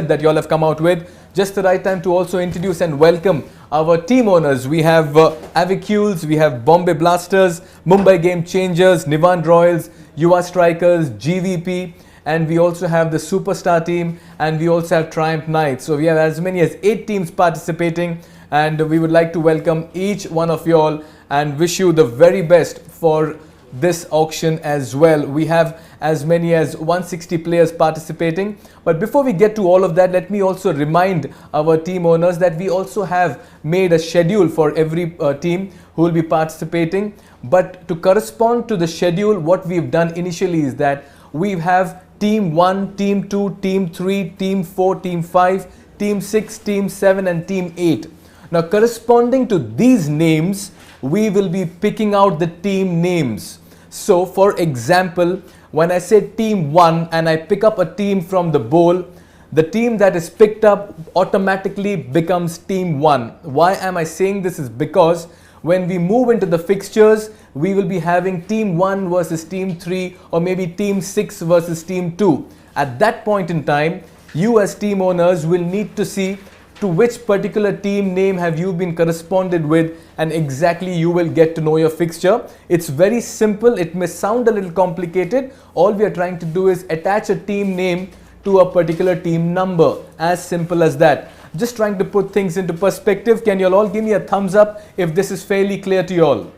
that you all have come out with. Just the right time to also introduce and welcome our team owners. We have Avicules, we have Bombay Blasters, Mumbai Game Changers, Nivan Royals, Yuva Strikers, GVP, and we also have the Superstar team, and we also have Triumph Knights. So we have as many as 8 teams participating, and we would like to welcome each one of you all and wish you the very best for this auction as well. We have as many as 160 players participating, but before we get to all of that, let me also remind our team owners that we also have made a schedule for every team who will be participating. But to correspond to the schedule, what we've done initially is that we have team 1, team 2, team 3, team 4, team 5, team 6, team 7 and team 8. Now corresponding to these names, we will be picking out the team names. So for example, when I say team 1 and I pick up a team from the bowl, the team that is picked up automatically becomes team 1. Why am I saying this? Is because when we move into the fixtures, we will be having team 1 versus team 3, or maybe team 6 versus team 2. At that point in time, you as team owners will need to see to which particular team name have you been corresponded with, and exactly you will get to know your fixture. It's very simple. It may sound a little complicated. All we are trying to do is attach a team name to a particular team number. As simple as that. Just trying to put things into perspective. Can you all give me a thumbs up if this is fairly clear to you all?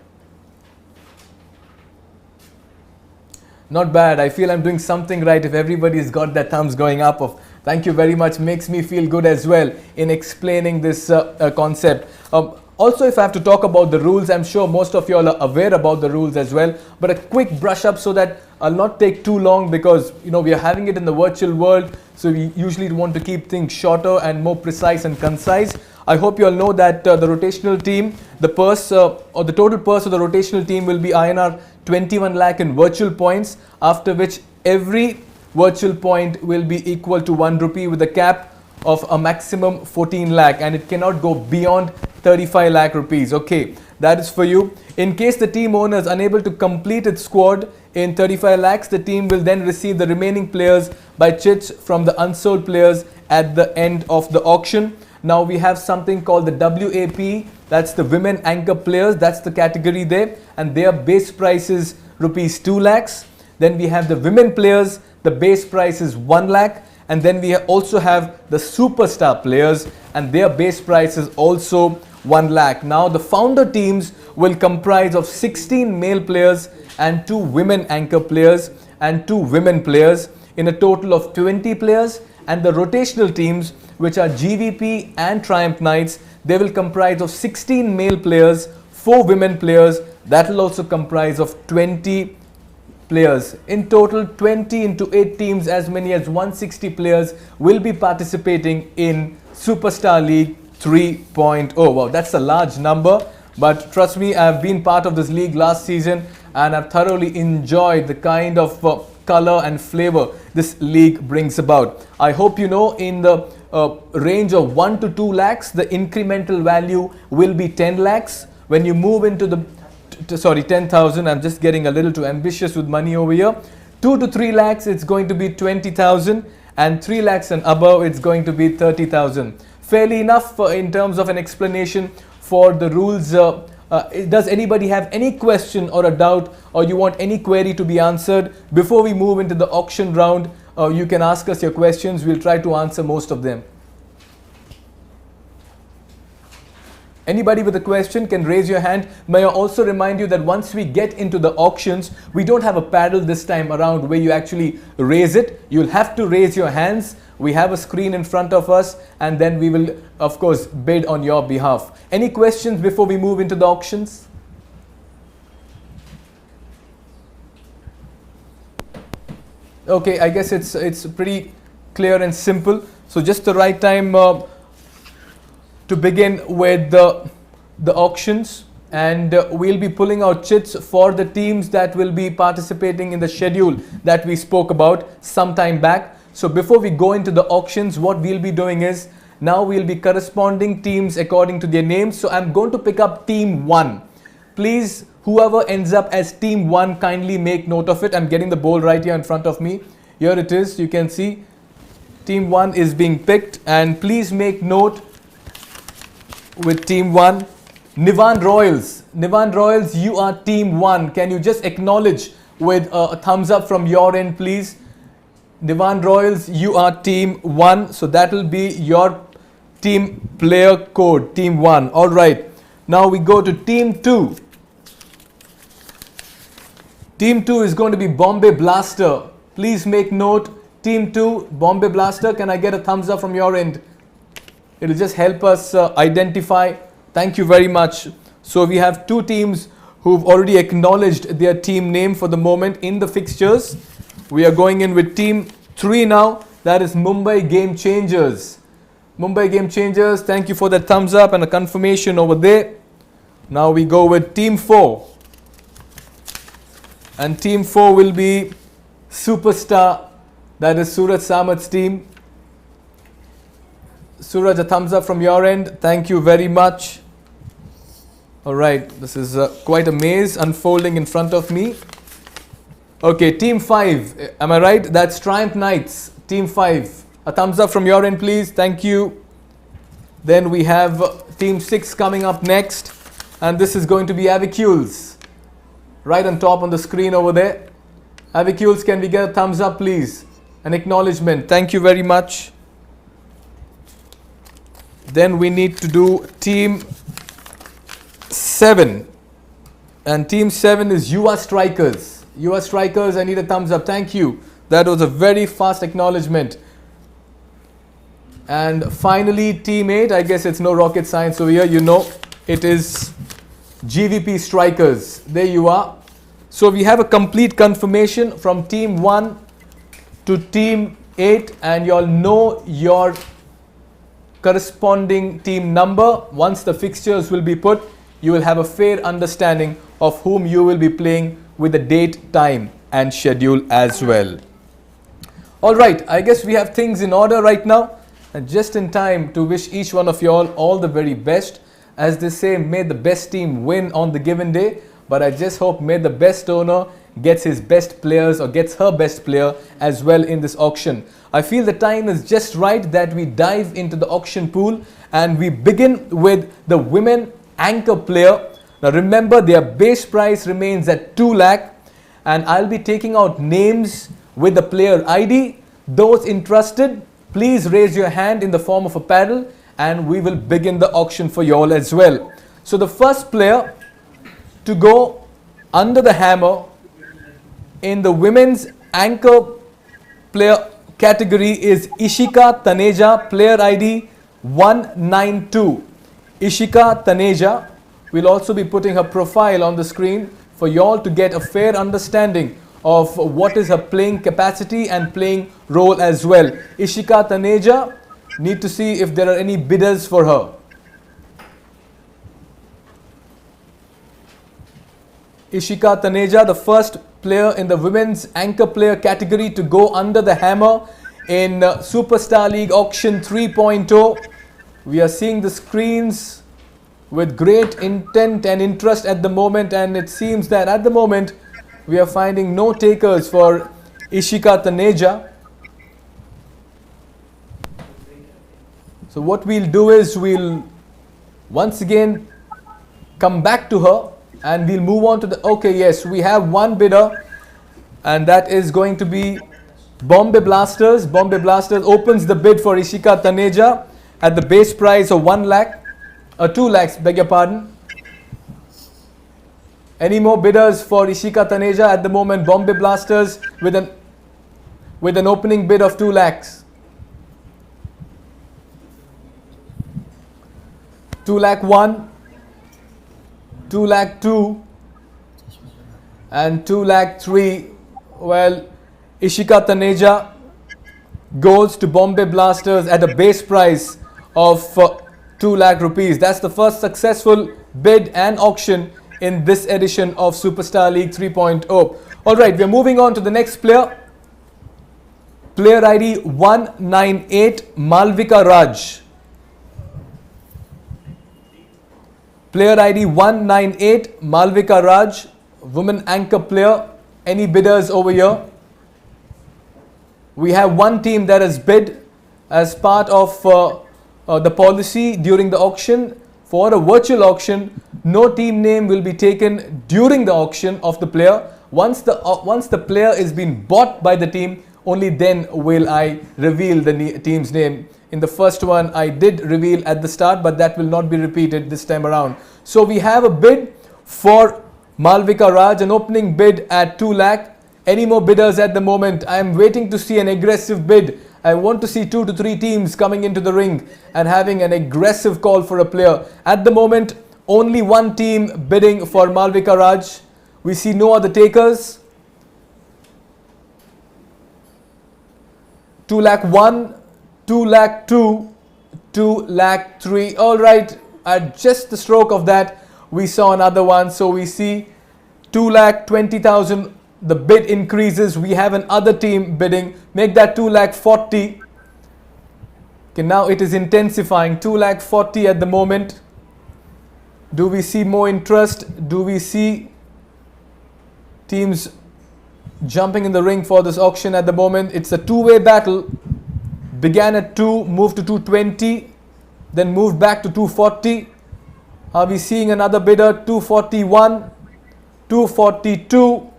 Not bad. I feel I'm doing something right if everybody's got their thumbs going up. Thank you very much. Makes me feel good as well in explaining this concept. Also, if I have to talk about the rules, I'm sure most of you all are aware about the rules as well. But a quick brush up so that I'll not take too long, because we are having it in the virtual world. So we usually want to keep things shorter and more precise and concise. I hope you all know that the rotational team, the purse or the total purse of the rotational team will be INR 21 lakh in virtual points, after which every virtual point will be equal to 1 rupee with a cap of a maximum 14 lakh, and it cannot go beyond 35 lakh rupees. Okay, that is for you. In case the team owner is unable to complete its squad in 35 lakhs, the team will then receive the remaining players by chits from the unsold players at the end of the auction. Now we have something called the WAP, that's the women anchor players, that's the category there, and their base price is rupees 2 lakhs. Then we have the women players, the base price is 1 lakh, and then we also have the superstar players, and their base price is also 1 lakh. Now the founder teams will comprise of 16 male players and 2 women anchor players and 2 women players, in a total of 20 players. And the rotational teams, which are GVP and Triumph Knights, they will comprise of 16 male players, 4 women players. That will also comprise of 20 players. In total, 20 into 8 teams, as many as 160 players will be participating in Superstar League 3.0. Wow, that's a large number, but trust me, I've been part of this league last season and I've thoroughly enjoyed the kind of color and flavor this league brings about. I hope you know, in the range of 1 to 2 lakhs, the incremental value will be 10 lakhs. When you move into the 10,000, I'm just getting a little too ambitious with money over here. 2 to 3 lakhs, it's going to be 20,000, and 3 lakhs and above, it's going to be 30,000. Fairly enough in terms of an explanation for the rules. Does anybody have any question or a doubt, or you want any query to be answered before we move into the auction round? You can ask us your questions. We'll try to answer most of them. Anybody with a question can raise your hand. May I also remind you that once we get into the auctions, we don't have a paddle this time around where you actually raise it. You'll have to raise your hands. We have a screen in front of us, and then we will, of course, bid on your behalf. Any questions before we move into the auctions? Okay, I guess it's pretty clear and simple. So just the right time to begin with the auctions, and we'll be pulling out chits for the teams that will be participating in the schedule that we spoke about some time back. So before we go into the auctions, what we'll be doing is, now we'll be corresponding teams according to their names. So I'm going to pick up team 1. Please, whoever ends up as team 1, kindly make note of it. I'm getting the bowl right here in front of me. Here it is, you can see Team 1 is being picked, and please make note with Team 1. Nivan Royals. Nivan Royals, you are Team 1. Can you just acknowledge with a thumbs up from your end, please? Nivan Royals, you are Team 1. So that will be your team player code, Team 1. All right. Now we go to Team 2. Team 2 is going to be Bombay Blaster. Please make note. Team 2, Bombay Blaster. Can I get a thumbs up from your end? It will just help us identify. Thank you very much. So we have two teams who've already acknowledged their team name for the moment in the fixtures. We are going in with Team 3 now. That is Mumbai Game Changers. Mumbai Game Changers, thank you for that thumbs up and a confirmation over there. Now we go with Team 4. And Team 4 will be Superstar. That is Suraj Samat's team. Suraj, a thumbs up from your end. Thank you very much. All right, this is quite a maze unfolding in front of me. Okay, Team 5. Am I right? That's Triumph Knights. Team 5. A thumbs up from your end, please. Thank you. Then we have Team 6 coming up next. And this is going to be Avicules. Right on top on the screen over there. Avicules, can we get a thumbs up, please? An acknowledgement. Thank you very much. Then we need to do Team 7. And Team 7 is You Are Strikers. You Are Strikers, I need a thumbs up. Thank you. That was a very fast acknowledgement. And finally, Team 8. I guess it's no rocket science over here. You know, it is GVP Strikers. There you are. So we have a complete confirmation from Team 1 to Team 8. And you all know your corresponding team number. Once the fixtures will be put, you will have a fair understanding of whom you will be playing with the date, time and schedule as well. All right, I guess we have things in order right now, and just in time to wish each one of you all the very best. As they say, may the best team win on the given day, but I just hope may the best owner gets his best players or gets her best player as well in this auction. I feel the time is just right that we dive into the auction pool, and we begin with the women anchor player. Now remember, their base price remains at 2 lakh, and I'll be taking out names with the player ID. Those interested, please raise your hand in the form of a paddle, and we will begin the auction for you all as well. So the first player to go under the hammer in the women's anchor player category is Ishika Taneja, player ID 192. Ishika Taneja. We'll also be putting her profile on the screen for you all to get a fair understanding of what is her playing capacity and playing role as well. Ishika Taneja, need to see if there are any bidders for her. Ishika Taneja, the first player in the women's anchor player category to go under the hammer in Superstar League Auction 3.0. We are seeing the screens with great intent and interest at the moment, and it seems that at the moment we are finding no takers for Ishika Taneja. So what we'll do is we'll once again come back to her, and we'll move on to the, okay, yes, we have one bidder, and that is going to be Bombay Blasters. Bombay Blasters opens the bid for Ishika Taneja at the base price of 1 lakh. 2 lakhs, beg your pardon. Any more bidders for Ishika Taneja at the moment? Bombay Blasters with an opening bid of 2 lakhs. 2 lakh 1, 2 lakh 2 and 2 lakh 3. Well, Ishika Taneja goes to Bombay Blasters at a base price of 2 lakh rupees. That's the first successful bid and auction in this edition of Superstar League 3.0. All right, we're moving on to the next player. Player ID 198, Malvika Raj. Player ID 198, Malvika Raj, woman anchor player. Any bidders over here? We have one team that has bid, as part of the policy during the auction, for a virtual auction, no team name will be taken during the auction of the player. Once the player is being bought by the team, only then will I reveal the team's name. In the first one, I did reveal at the start, but that will not be repeated this time around. So we have a bid for Malvika Raj, an opening bid at 2 lakh. Any more bidders at the moment? I am waiting to see an aggressive bid. I want to see 2 to 3 teams coming into the ring and having an aggressive call for a player. At the moment, only one team bidding for Malvika Raj. We see no other takers. 2 lakh 1, 2 lakh 2, 2 lakh 3. All right, at just the stroke of that, we saw another one. So we see 2 lakh 20,000. The bid increases. We have another team bidding. Make that 2 lakh 40. Okay, now it is intensifying. 2 lakh 40 at the moment. Do we see more interest? Do we see teams jumping in the ring for this auction at the moment? It's a two-way battle. Began at 2, moved to 220, then moved back to 240. Are we seeing another bidder? 241, 242,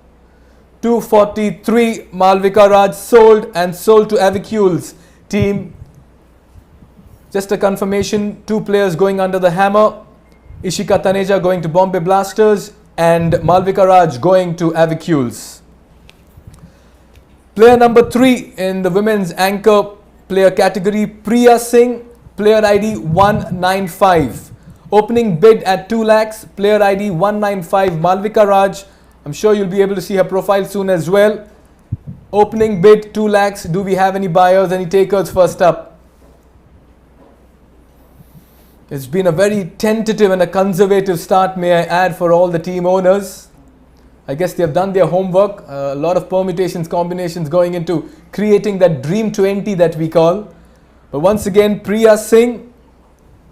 243. Malvika Raj sold, and sold to Avicule's team. Just a confirmation, 2 players going under the hammer. Ishika Taneja going to Bombay Blasters and Malvika Raj going to Avicule's. Player number 3 in the women's anchor player category, Priya Singh, player ID 195. Opening bid at 2 lakhs, player ID 195, Malvika Raj. I'm sure you'll be able to see her profile soon as well. Opening bid 2 lakhs. Do we have any buyers, any takers first up? It's been a very tentative and a conservative start, may I add, for all the team owners. I guess they have done their homework. A lot of permutations, combinations going into creating that dream 20 that we call. But once again, Priya Singh,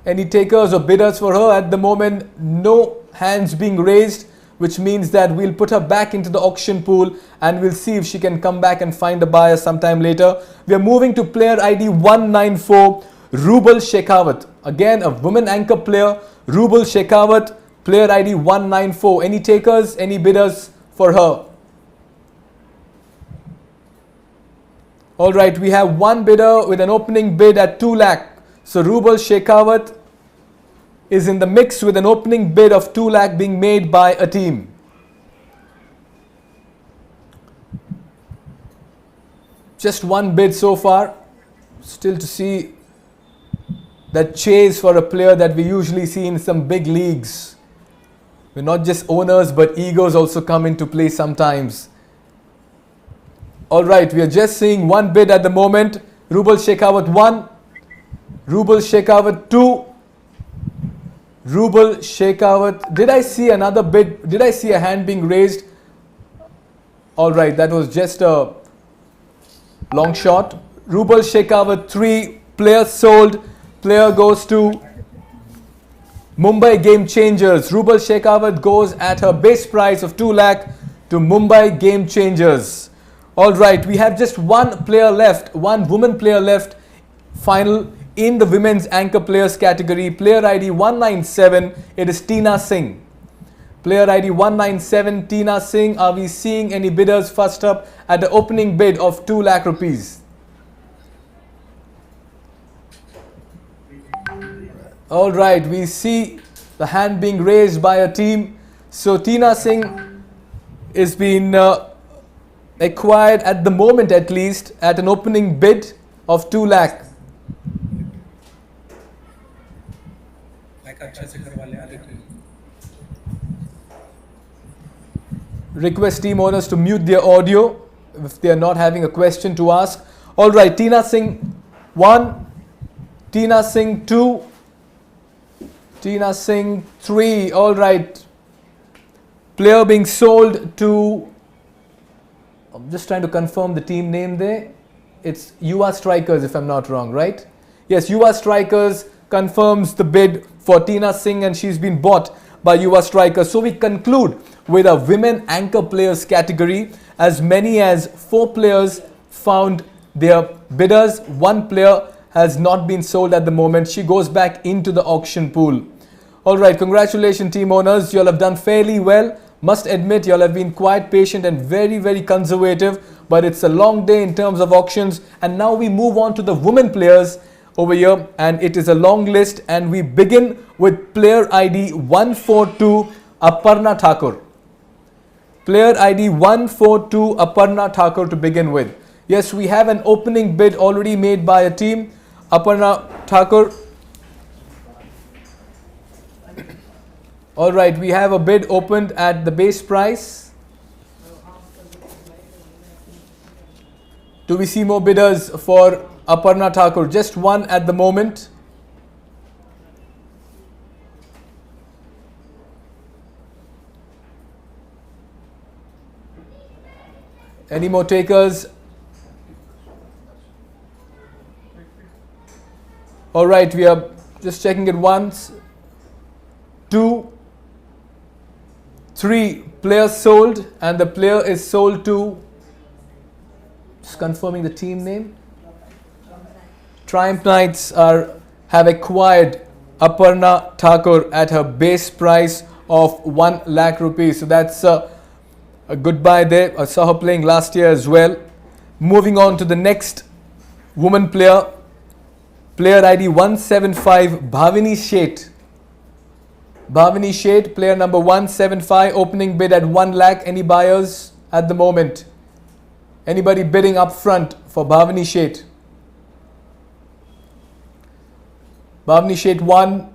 any takers or bidders for her? At the moment, no hands being raised, which means that we'll put her back into the auction pool and we'll see if she can come back and find a buyer sometime later. We are moving to player ID 194, Rubal Shekhawat. Again, a women anchor player, Rubal Shekhawat, player ID 194. Any takers, any bidders for her? All right, we have one bidder with an opening bid at 2 lakh. So Rubal Shekhawat is in the mix with an opening bid of 2 lakh being made by a team. Just one bid so far. Still to see that chase for a player that we usually see in some big leagues. We're not just owners, but egos also come into play sometimes. All right, we are just seeing one bid at the moment. Rubal Shekhawat 1, Rubal Shekhawat 2, Rubal Shekhawat. Did I see another bid? Did I see a hand being raised? All right, that was just a long shot. Rubal Shekhawat 3, player sold. Player goes to Mumbai Game Changers. Rubal Shekhawat goes at her base price of 2 lakh to Mumbai Game Changers. All right, we have just one player left, one woman player left, final in the women's anchor players category. Player ID 197, it is Tina Singh. Player ID 197, Tina Singh. Are we seeing any bidders first up at the opening bid of 2 lakh rupees? All right, we see the hand being raised by a team. So Tina Singh is being acquired at the moment, at least at an opening bid of 2 lakh. Request team owners to mute their audio if they are not having a question to ask. All right, Tina Singh 1, Tina Singh 2, Tina Singh 3. All right, player being sold to, I'm just trying to confirm the team name there. It's UR Strikers, if I'm not wrong, right? Yes, UR Strikers confirms the bid for Tina Singh, and she's been bought by UR Strikers. So we conclude with a women anchor players category. As many as 4 players found their bidders. 1 player has not been sold at the moment. She goes back into the auction pool. Alright, congratulations team owners. You all have done fairly well. Must admit, you all have been quite patient and very, very conservative. But it's a long day in terms of auctions. And now we move on to the women players over here. And it is a long list. And we begin with player ID 142, Aparna Thakur. Player ID 142, Aparna Thakur to begin with. Yes, we have an opening bid already made by a team. Aparna Thakur. Alright, we have a bid opened at the base price. Do we see more bidders for Aparna Thakur? Just one at the moment. Any more takers? Alright, we are just checking it once. 2, 3 players sold, and the player is sold to, just confirming the team name. Triumph Knights have acquired Aparna Thakur at her base price of 1 lakh rupees. So that's a goodbye there. I saw her playing last year as well. Moving on to the next woman player. Player ID 175, Bhavini Sheth. Bhavini Sheth, player number 175, opening bid at 1 lakh. Any buyers at the moment? Anybody bidding up front for Bhavini Sheth? Bhavini Sheth 1,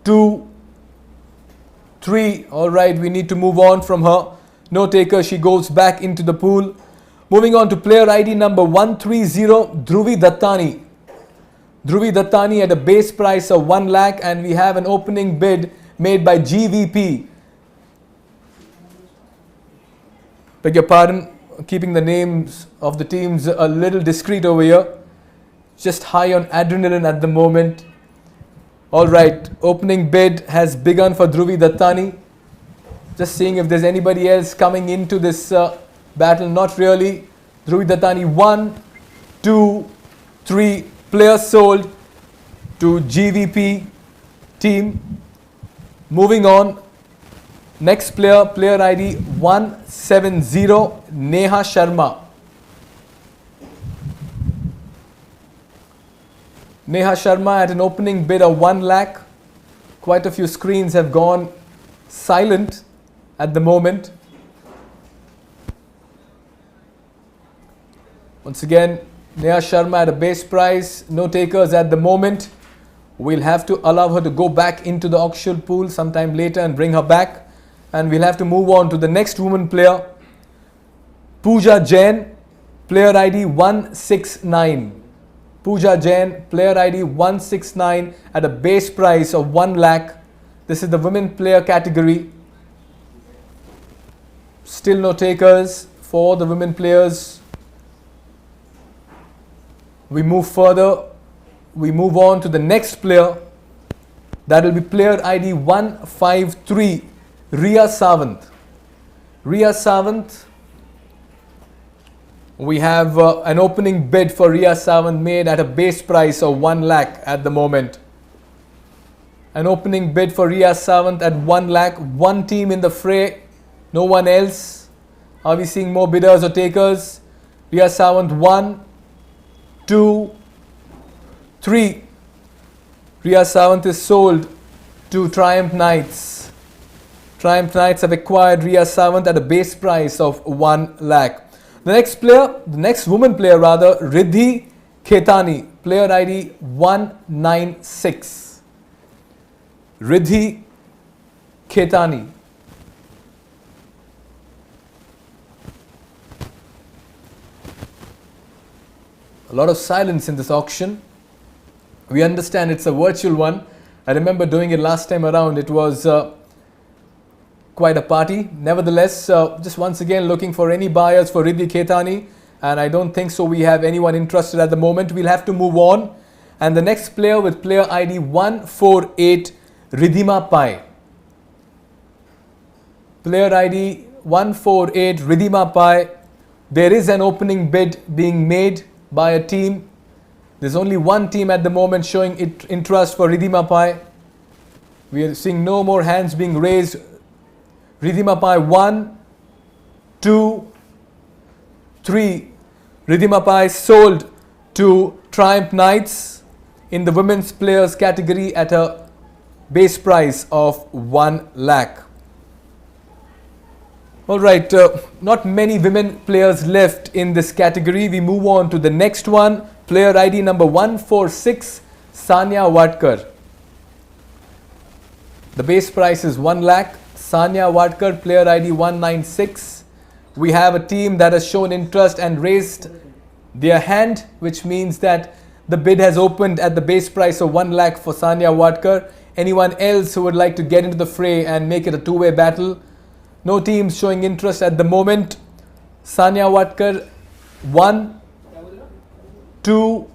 2, 3. Alright, we need to move on from her. No taker, she goes back into the pool. Moving on to player ID number 130, Dhruvi Dattani. Dhruvi Dattani at a base price of 1 lakh, and we have an opening bid made by GVP. Beg your pardon, keeping the names of the teams a little discreet over here. Just high on adrenaline at the moment. Alright, opening bid has begun for Dhruvi Dattani. Just seeing if there's anybody else coming into this battle. Not really. Dhruvi Dattani 1, 2, 3 players sold to GVP team. Moving on. Next player, player ID 170, Neha Sharma. Neha Sharma at an opening bid of 1 lakh. Quite a few screens have gone silent at the moment. Once again, Neha Sharma at a base price. No takers at the moment. We'll have to allow her to go back into the auction pool sometime later and bring her back. And we'll have to move on to the next woman player. Pooja Jain, player ID 169. Pooja Jain, player ID 169 at a base price of 1 lakh. This is the women player category. Still no takers for the women players. We move further. We move on to the next player. That will be player ID 153, Riya Sawant. Riya Sawant. We have an opening bid for Riya Sawant made at a base price of 1 lakh at the moment. An opening bid for Riya Sawant at 1 lakh. One team in the fray, no one else. Are we seeing more bidders or takers? Riya Sawant 1, 2, 3. Riya Sawant is sold to Triumph Knights. Triumph Knights have acquired Riya Sawant at a base price of 1 lakh. The next player, the next woman player rather, Riddhi Khetani, player ID 196. Riddhi Khetani. A lot of silence in this auction. We understand it's a virtual one. I remember doing it last time around. It was quite a party. Nevertheless, just once again looking for any buyers for Riddhi Khetani, and I don't think so we have anyone interested at the moment. We'll have to move on. And the next player with player ID 148, Ridhima Pai. Player ID 148, Ridhima Pai. There is an opening bid being made by a team. There's only one team at the moment showing interest for Ridhima Pai. We are seeing no more hands being raised. Ridhima Pai 1, 2, 3. Ridhima Pai sold to Triumph Knights in the women's players category at a base price of 1 lakh. Alright, not many women players left in this category. We move on to the next one. Player ID number 146, Sanya Wadkar. The base price is 1 lakh. Sanya Wadkar, player ID 196. We have a team that has shown interest and raised their hand, which means that the bid has opened at the base price of 1 lakh for Sanya Wadkar. Anyone else who would like to get into the fray and make it a two-way battle? No teams showing interest at the moment. Sanya Wadkar 1, 2,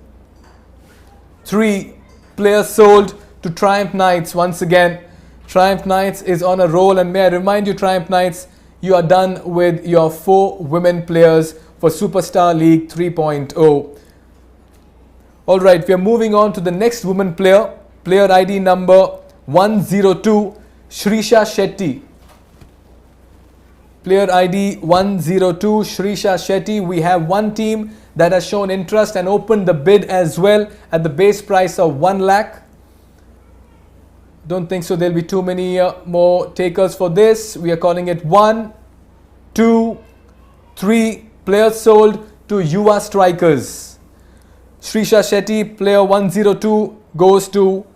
3. Players sold to Triumph Knights once again. Triumph Knights is on a roll, and may I remind you, Triumph Knights, you are done with your 4 women players for Superstar League 3.0. Alright, we are moving on to the next woman player. Player ID number 102, Shrisha Shetty. Player ID 102, Shrisha Shetty. We have one team that has shown interest and opened the bid as well at the base price of 1 lakh. Don't think so there'll be too many more takers for this. We are calling it 1, 2, 3. Players sold to Yuva Strikers. Shrisha Shetty, player 102, goes to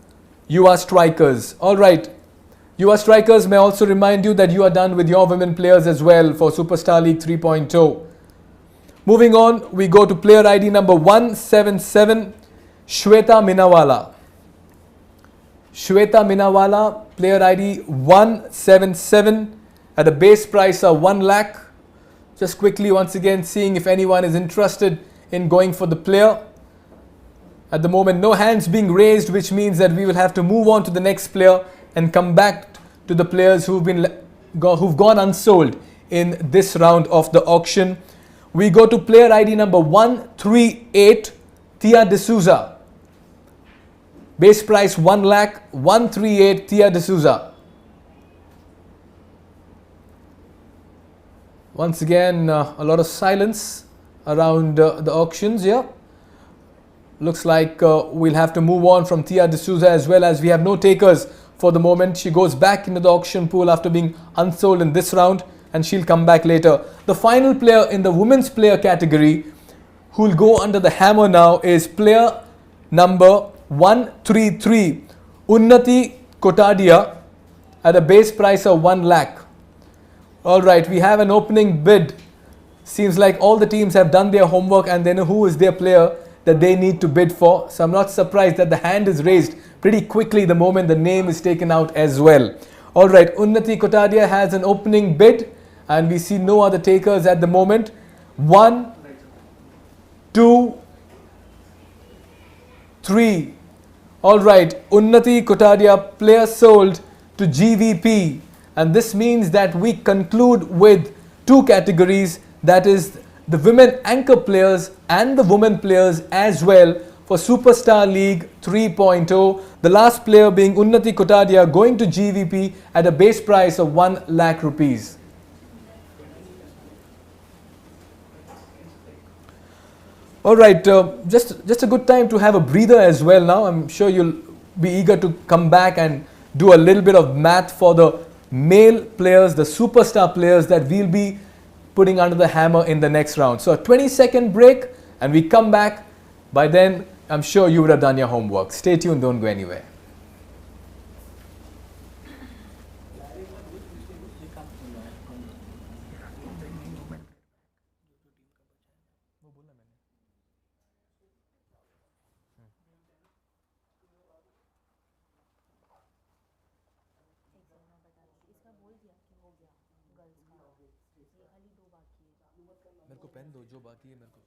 Yuva Strikers. Alright. Yuva Strikers, may also remind you that you are done with your women players as well for Superstar League 3.0. Moving on, we go to player ID number 177, Shweta Minawala. Shweta Minawala, player ID 177 at a base price of 1 lakh. Just quickly once again seeing if anyone is interested in going for the player. At the moment, no hands being raised, which means that we will have to move on to the next player and come back to the players who've gone unsold in this round of the auction. We go to player ID number 138, Thea D'Souza. Base price 1 lakh, 138, Thea D'Souza. Once again, a lot of silence around the auctions here. Looks like we'll have to move on from Thea D'Souza as well, as we have no takers for the moment. She goes back into the auction pool after being unsold in this round, and she'll come back later. The final player in the women's player category who will go under the hammer now is player number 133, Unnati Kotadia, at a base price of 1 lakh. Alright, we have an opening bid. Seems like all the teams have done their homework and they know who is their player that they need to bid for. So I'm not surprised that the hand is raised pretty quickly the moment the name is taken out as well. Alright, Unnati Kotadia has an opening bid and we see no other takers at the moment. 1, 2, 3. Alright, Unnati Kotadia, player sold to GVP. And this means that we conclude with 2 categories, that is the women anchor players and the women players as well for Superstar League 3.0. The last player being Unnati Kotadia, going to GVP at a base price of 1 lakh rupees. Alright, just a good time to have a breather as well now. I'm sure you'll be eager to come back and do a little bit of math for the male players, the superstar players that we'll be putting under the hammer in the next round. So a 20-second break and we come back. By then, I'm sure you would have done your homework. Stay tuned, don't go anywhere. मेरे को pen दो जो बाकी है मेरे को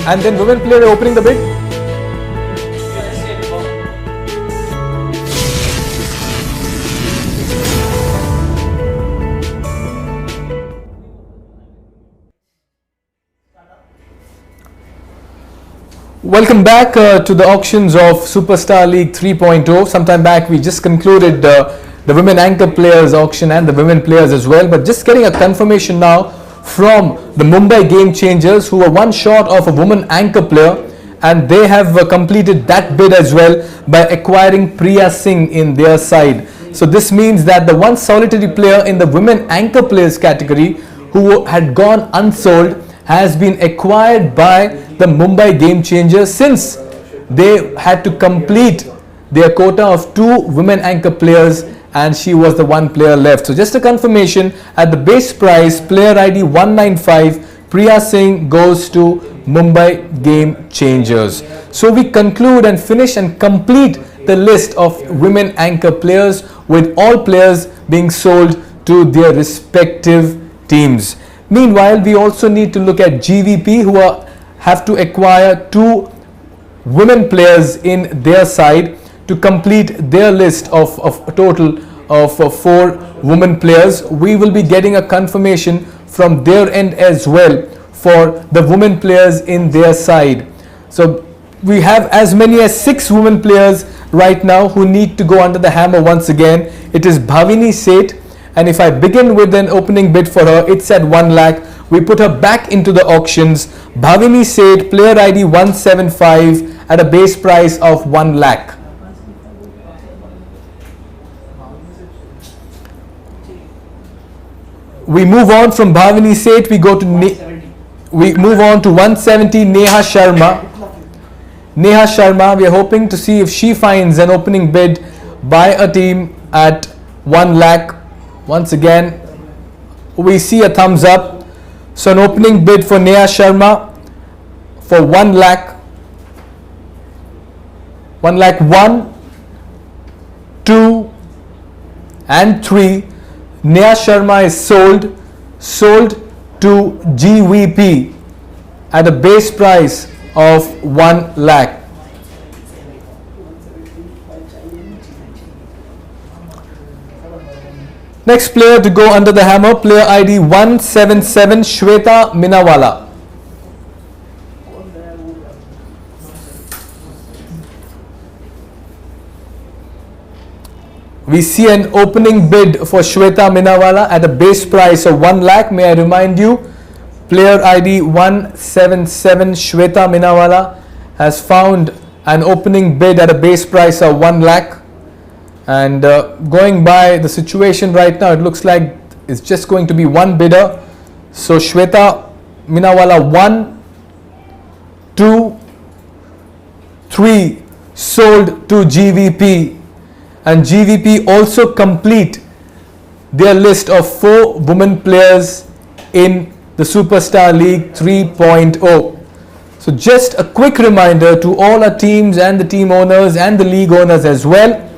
And then women player opening the bid. Welcome back to the auctions of Superstar League 3.0. Sometime back we just concluded the women anchor players auction and the women players as well, but just getting a confirmation now from the Mumbai Game Changers, who were one short of a woman anchor player, and they have completed that bid as well by acquiring Priya Singh in their side. So this means that the one solitary player in the women anchor players category who had gone unsold has been acquired by the Mumbai Game Changers, since they had to complete their quota of 2 women anchor players and she was the one player left. So just a confirmation, at the base price, player ID 195, Priya Singh goes to Mumbai Game Changers. So we conclude and finish and complete the list of women anchor players, with all players being sold to their respective teams. Meanwhile, we also need to look at GVP, who have to acquire 2 women players in their side to complete their list of a total of 4 women players. We will be getting a confirmation from their end as well for the women players in their side. So we have as many as 6 women players right now who need to go under the hammer once again. It is Bhavini Seth. And if I begin with an opening bid for her, it's at 1 lakh. We put her back into the auctions. Bhavini Seth, player ID 175 at a base price of 1 lakh. We move on from Bhavini Seth. We move on to 170 Neha Sharma. Neha Sharma, we are hoping to see if she finds an opening bid by a team at 1 lakh. Once again, we see a thumbs up. So an opening bid for Neha Sharma for 1 lakh. 1 lakh 1, 2 and 3. Neha Sharma is sold to GVP at a base price of 1 lakh. Next player to go under the hammer, player ID 177 Shweta Minawala. We see an opening bid for Shweta Minawala at a base price of 1 lakh. May I remind you, player ID 177 Shweta Minawala has found an opening bid at a base price of 1 lakh. And going by the situation right now, it looks like it's just going to be one bidder. So Shweta Minawala 1, 2, 3 sold to GVP, and GVP also complete their list of 4 women players in the Superstar League 3.0. So just a quick reminder to all our teams and the team owners and the league owners as well.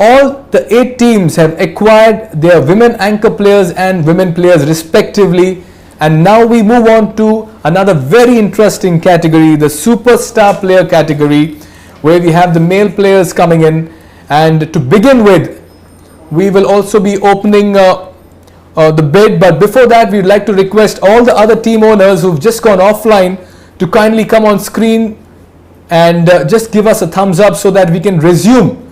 All the 8 teams have acquired their women anchor players and women players respectively. And now we move on to another very interesting category, the superstar player category, where we have the male players coming in. And to begin with, we will also be opening the bid. But before that, we'd like to request all the other team owners who've just gone offline to kindly come on screen and just give us a thumbs up so that we can resume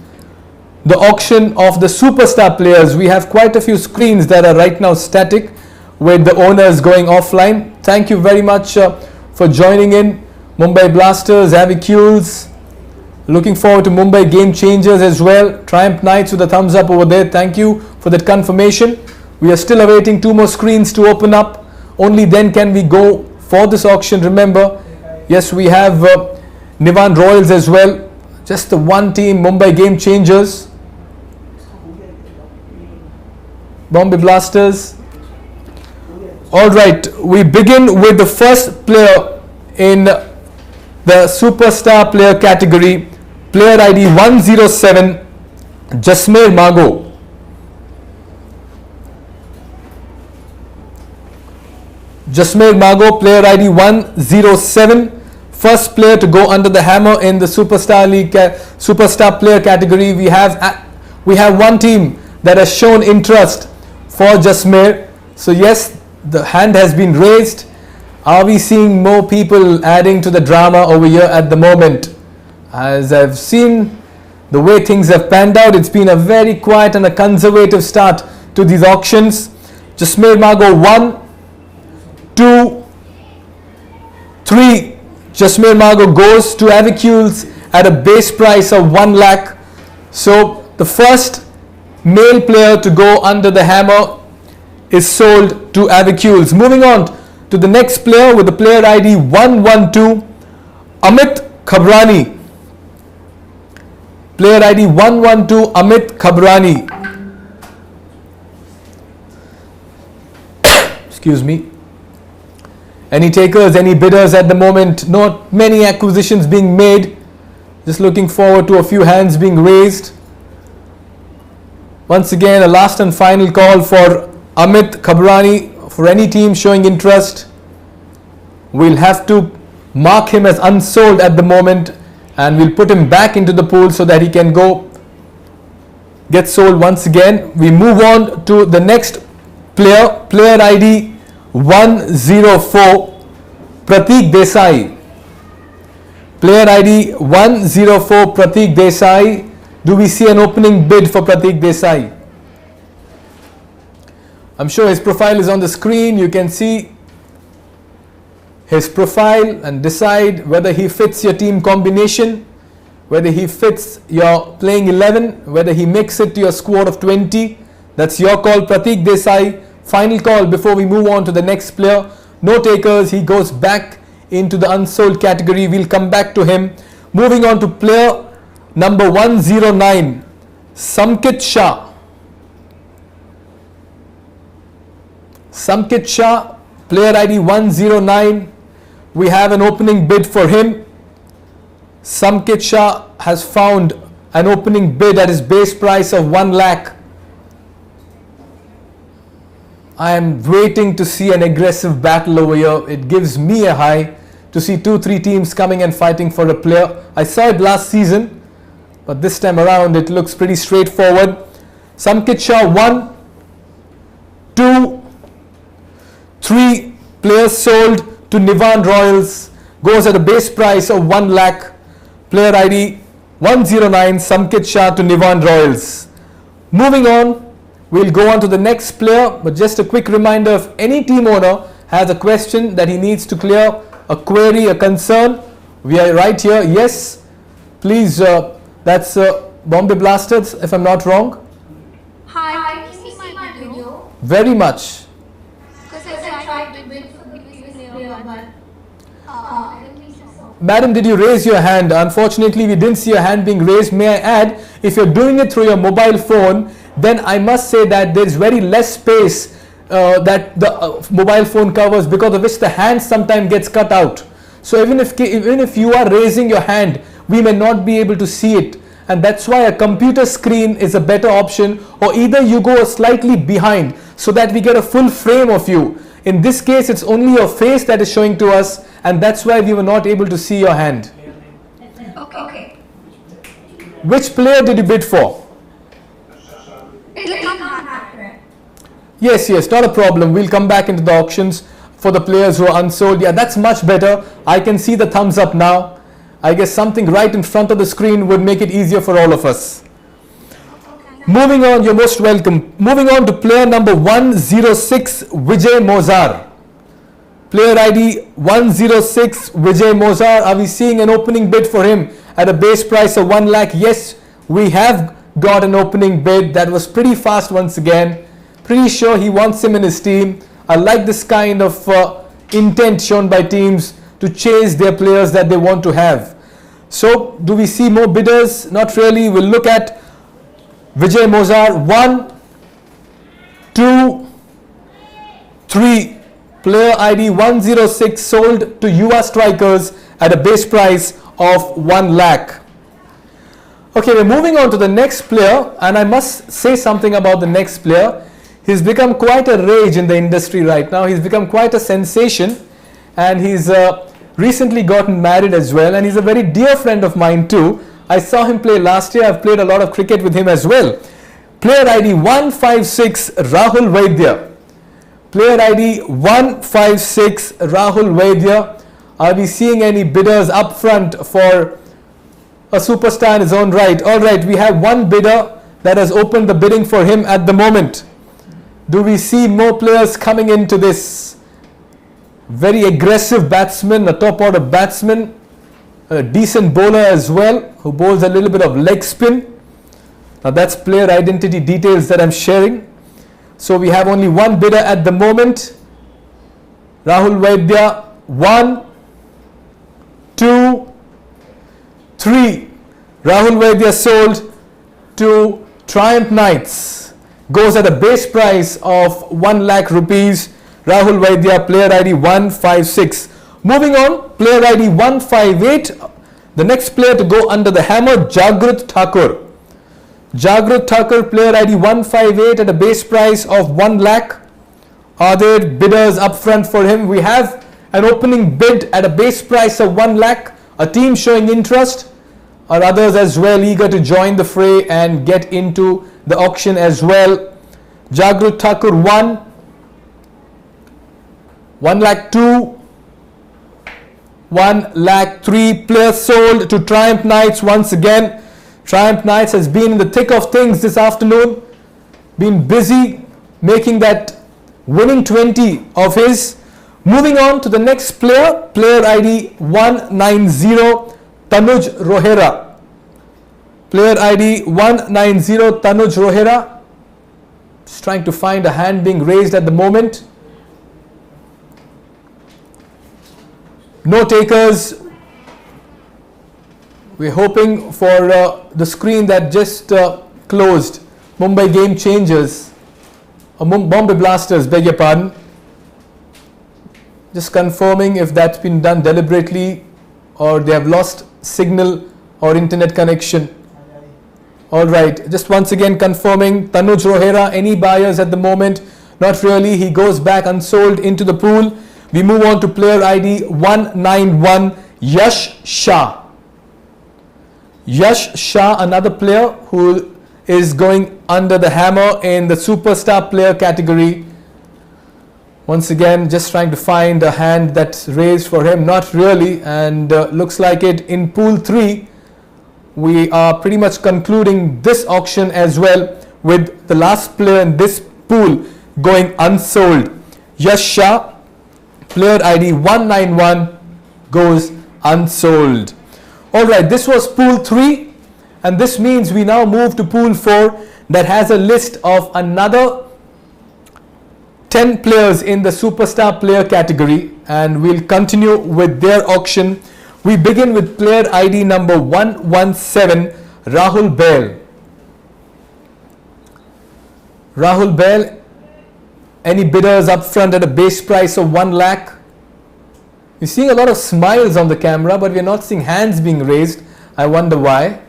the auction of the superstar players. We have quite a few screens that are right now static with the owners going offline. Thank you very much for joining in. Mumbai Blasters, Avicules. Looking forward to Mumbai Game Changers as well. Triumph Knights with a thumbs up over there. Thank you for that confirmation. We are still awaiting 2 more screens to open up. Only then can we go for this auction. Remember, yes, we have Nivan Royals as well. Just the one team, Mumbai Game Changers. Bombay Blasters. Alright, we begin with the first player in the superstar player category. Player ID 107, Jasmeer Mago. Jasmeer Mago, player ID 107. first player to go under the hammer in the Superstar League Superstar Player category. We have one team that has shown interest for Jasmeer. So yes, the hand has been raised. Are we seeing more people adding to the drama over here at the moment? As I've seen the way things have panned out, it's been a very quiet and a conservative start to these auctions. Jasmeer Mago 1, 2, 3. Jasmeer Mago goes to Avicules at a base price of 1 lakh. So the first male player to go under the hammer is sold to Avicules. Moving on to the next player with the player ID 112, Amit Khabrani. Player ID 112, Amit Khabrani. Excuse me. Any takers, any bidders at the moment? Not many acquisitions being made. Just looking forward to a few hands being raised. Once again, a last and final call for Amit Khabrani. For any team showing interest, we'll have to mark him as unsold at the moment, and we'll put him back into the pool so that he can go get sold once again. We move on to the next player, player ID 104, Pratik Desai. Player ID 104, Pratik Desai. Do we see an opening bid for Pratik Desai? I'm sure his profile is on the screen. You can see his profile and decide whether he fits your team combination, whether he fits your playing 11, whether he makes it to your squad of 20. That's your call, Pratik Desai. Final call before we move on to the next player. No takers. He goes back into the unsold category. We'll come back to him. Moving on to player number 109, Samkit Shah. Samkit Shah, player ID 109. We have an opening bid for him. Samkit Shah has found an opening bid at his base price of 1 lakh. I am waiting to see an aggressive battle over here. It gives me a high to see 2-3 teams coming and fighting for a player. I saw it last season, but this time around it looks pretty straightforward. Samkit Shah 1, 2, 3 players sold to Nivan Royals, goes at a base price of 1 lakh. Player ID 109, Samkit Shah to Nivan Royals. Moving on, we'll go on to the next player, but just a quick reminder, if any team owner has a question that he needs to clear, a query, a concern, we are right here. Yes, please, that's Bombay Blasters, if I'm not wrong. Hi, can you see my video? Very much. Because I tried to bid for the previous player, but I don't think so. Madam, did you raise your hand? Unfortunately, we didn't see your hand being raised. May I add, if you're doing it through your mobile phone, then I must say that there's very less space that the mobile phone covers, because of which the hand sometimes gets cut out. So even if you are raising your hand, we may not be able to see it, and that's why a computer screen is a better option, or either you go slightly behind so that we get a full frame of you. In this case, it's only your face that is showing to us, and that's why we were not able to see your hand. Okay. Which player did you bid for? Yes, not a problem. We'll come back into the auctions for the players who are unsold. Yeah, that's much better. I can see the thumbs up now. I guess something right in front of the screen would make it easier for all of us. Moving on, you're most welcome. Moving on to player number 106, Vijay Mozar. Player ID 106, Vijay Mozar. Are we seeing an opening bid for him at a base price of 1 lakh? Yes, we have got an opening bid. That was pretty fast once again. Pretty sure he wants him in his team. I like this kind of intent shown by teams to chase their players that they want to have. So, do we see more bidders? Not really. We'll look at Vijay Mozar. 1, 2, 3. Player ID 106 sold to Yuva Strikers at a base price of 1 lakh. Okay, we're moving on to the next player, and I must say something about the next player. He's become quite a rage in the industry right now. He's become quite a sensation, and he's recently gotten married as well, and he's a very dear friend of mine too. I saw him play last year. I've played a lot of cricket with him as well. Player ID 156 Rahul Vaidya. Player ID 156 Rahul Vaidya. Are we seeing any bidders up front for a superstar in his own right? All right, we have one bidder that has opened the bidding for him at the moment. Do we see more players coming into this very aggressive batsman, a top order batsman, a decent bowler as well, who bowls a little bit of leg spin? Now that's player identity details that I'm sharing. So we have only one bidder at the moment. Rahul Vaidya, 1, 2, 3. Rahul Vaidya sold to Triumph Knights. Goes at a base price of 1 lakh rupees. Rahul Vaidya, player ID 156. Moving on, player ID 158. The next player to go under the hammer, Jagrut Thakur. Jagrut Thakur, player ID 158 at a base price of 1 lakh. Are there bidders up front for him? We have an opening bid at a base price of 1 lakh. A team showing interest. Are others as well eager to join the fray and get into the auction as well? Jagrut Thakur 1 lakh 2, 1 lakh 3. Players sold to Triumph Knights once again. Triumph Knights has been in the thick of things this afternoon. Been busy making that winning 20 of his. Moving on to the next player, player ID 190 Tanuj Rohera. Player ID 190 Tanuj Rohera. Just trying to find a hand being raised at the moment. No takers. We're hoping for the screen that just closed. Mumbai Game Changers. Bombay Blasters, beg your pardon. Just confirming if that's been done deliberately or they have lost signal or internet connection. Alright, just once again confirming Tanuj Rohera. Any buyers at the moment? Not really. He goes back unsold into the pool. We move on to player ID 191 Yash Shah. Yash Shah, another player who is going under the hammer in the superstar player category. Once again, just trying to find a hand that's raised for him. Not really, and looks like it in pool 3. We are pretty much concluding this auction as well with the last player in this pool going unsold. Yash Shah, player ID 191, goes unsold. Alright, this was pool 3, and this means we now move to pool 4 that has a list of another 10 players in the superstar player category, and we'll continue with their auction. We begin with player ID number 117 Rahul Bail. Rahul Bail, any bidders up front at a base price of 1 lakh? We're seeing a lot of smiles on the camera, but we're not seeing hands being raised. I wonder why.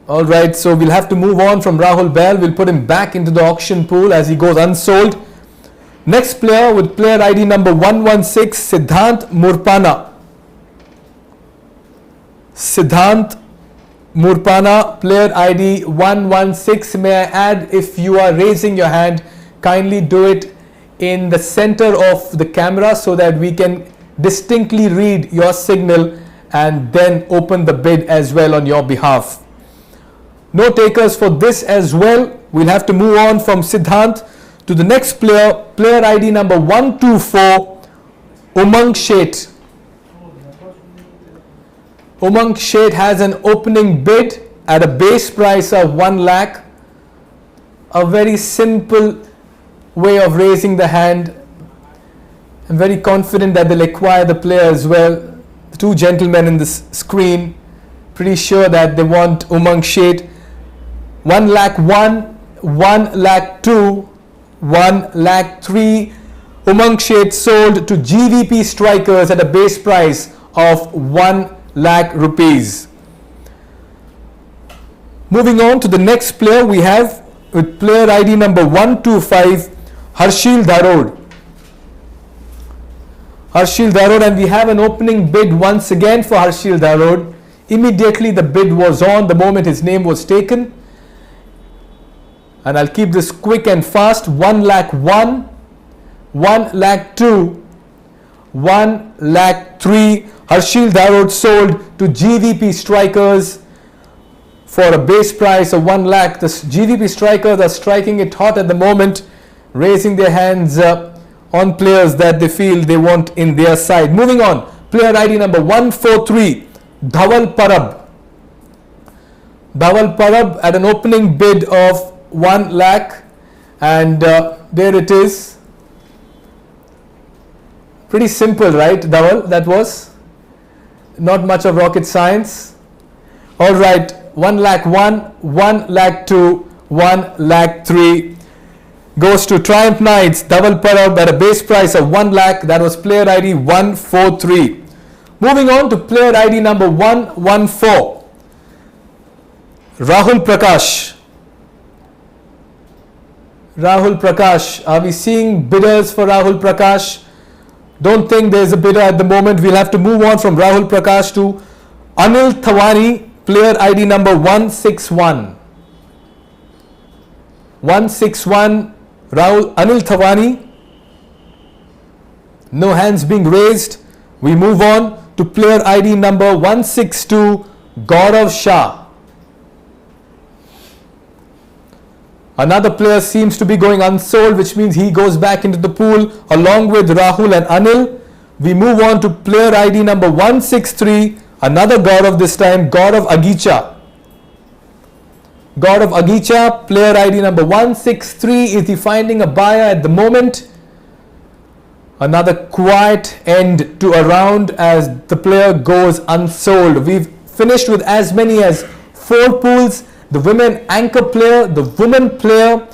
Alright, so we'll have to move on from Rahul Bail. We'll put him back into the auction pool as he goes unsold. Next player with player ID number 116, Siddhant Murpana. Siddhant Murpana, player ID 116. May I add, if you are raising your hand, kindly do it in the center of the camera so that we can distinctly read your signal and then open the bid as well on your behalf. No takers for this as well. We'll have to move on from Siddhant to the next player, player ID number 124, Umang Sheth. Umang Sheth has an opening bid at a base price of 1 lakh. A very simple way of raising the hand. I'm very confident that they'll acquire the player as well. The two gentlemen in this screen, pretty sure that they want Umang Sheth. 1 lakh 1, 1 lakh 2, 1 lakh 3. Umang Sheth sold to GVP Strikers at a base price of 1 lakh rupees. Moving on to the next player, we have with player ID number 125, Harshil Dharod. Harshil Darod, and we have an opening bid once again for Harshil Darod. Immediately the bid was on the moment his name was taken. And I'll keep this quick and fast. 1 lakh 1, 1 lakh 2, 1 lakh 3. Harshil Darod sold to GVP Strikers for a base price of 1 lakh. The GVP Strikers are striking it hot at the moment, raising their hands on players that they feel they want in their side. Moving on, player ID number 143, Dhawal Parab. Dhawal Parab at an opening bid of 1 lakh, and there it is. Pretty simple, right, Dhawal? That was not much of rocket science. All right, 1 lakh 1, 1 lakh 2, 1 lakh 3 goes to Triumph Knights, Dhawal Parab at a base price of 1 lakh. That was player ID 143. Moving on to player ID number 114, Rahul Prakash. Rahul Prakash, are we seeing bidders for Rahul Prakash? Don't think there's a bidder at the moment. We'll have to move on from Rahul Prakash to Anil Thawani, player ID number 161. 161, Anil Thawani. No hands being raised. We move on to player ID number 162, Gaurav Shah. Another player seems to be going unsold, which means he goes back into the pool along with Rahul and Anil. We move on to player ID number 163, another Gaurav this time, Gaurav Agicha. Gaurav Agicha, player ID number 163. Is he finding a buyer at the moment? Another quiet end to a round as the player goes unsold. We've finished with as many as 4 pools. The women anchor player, the women player,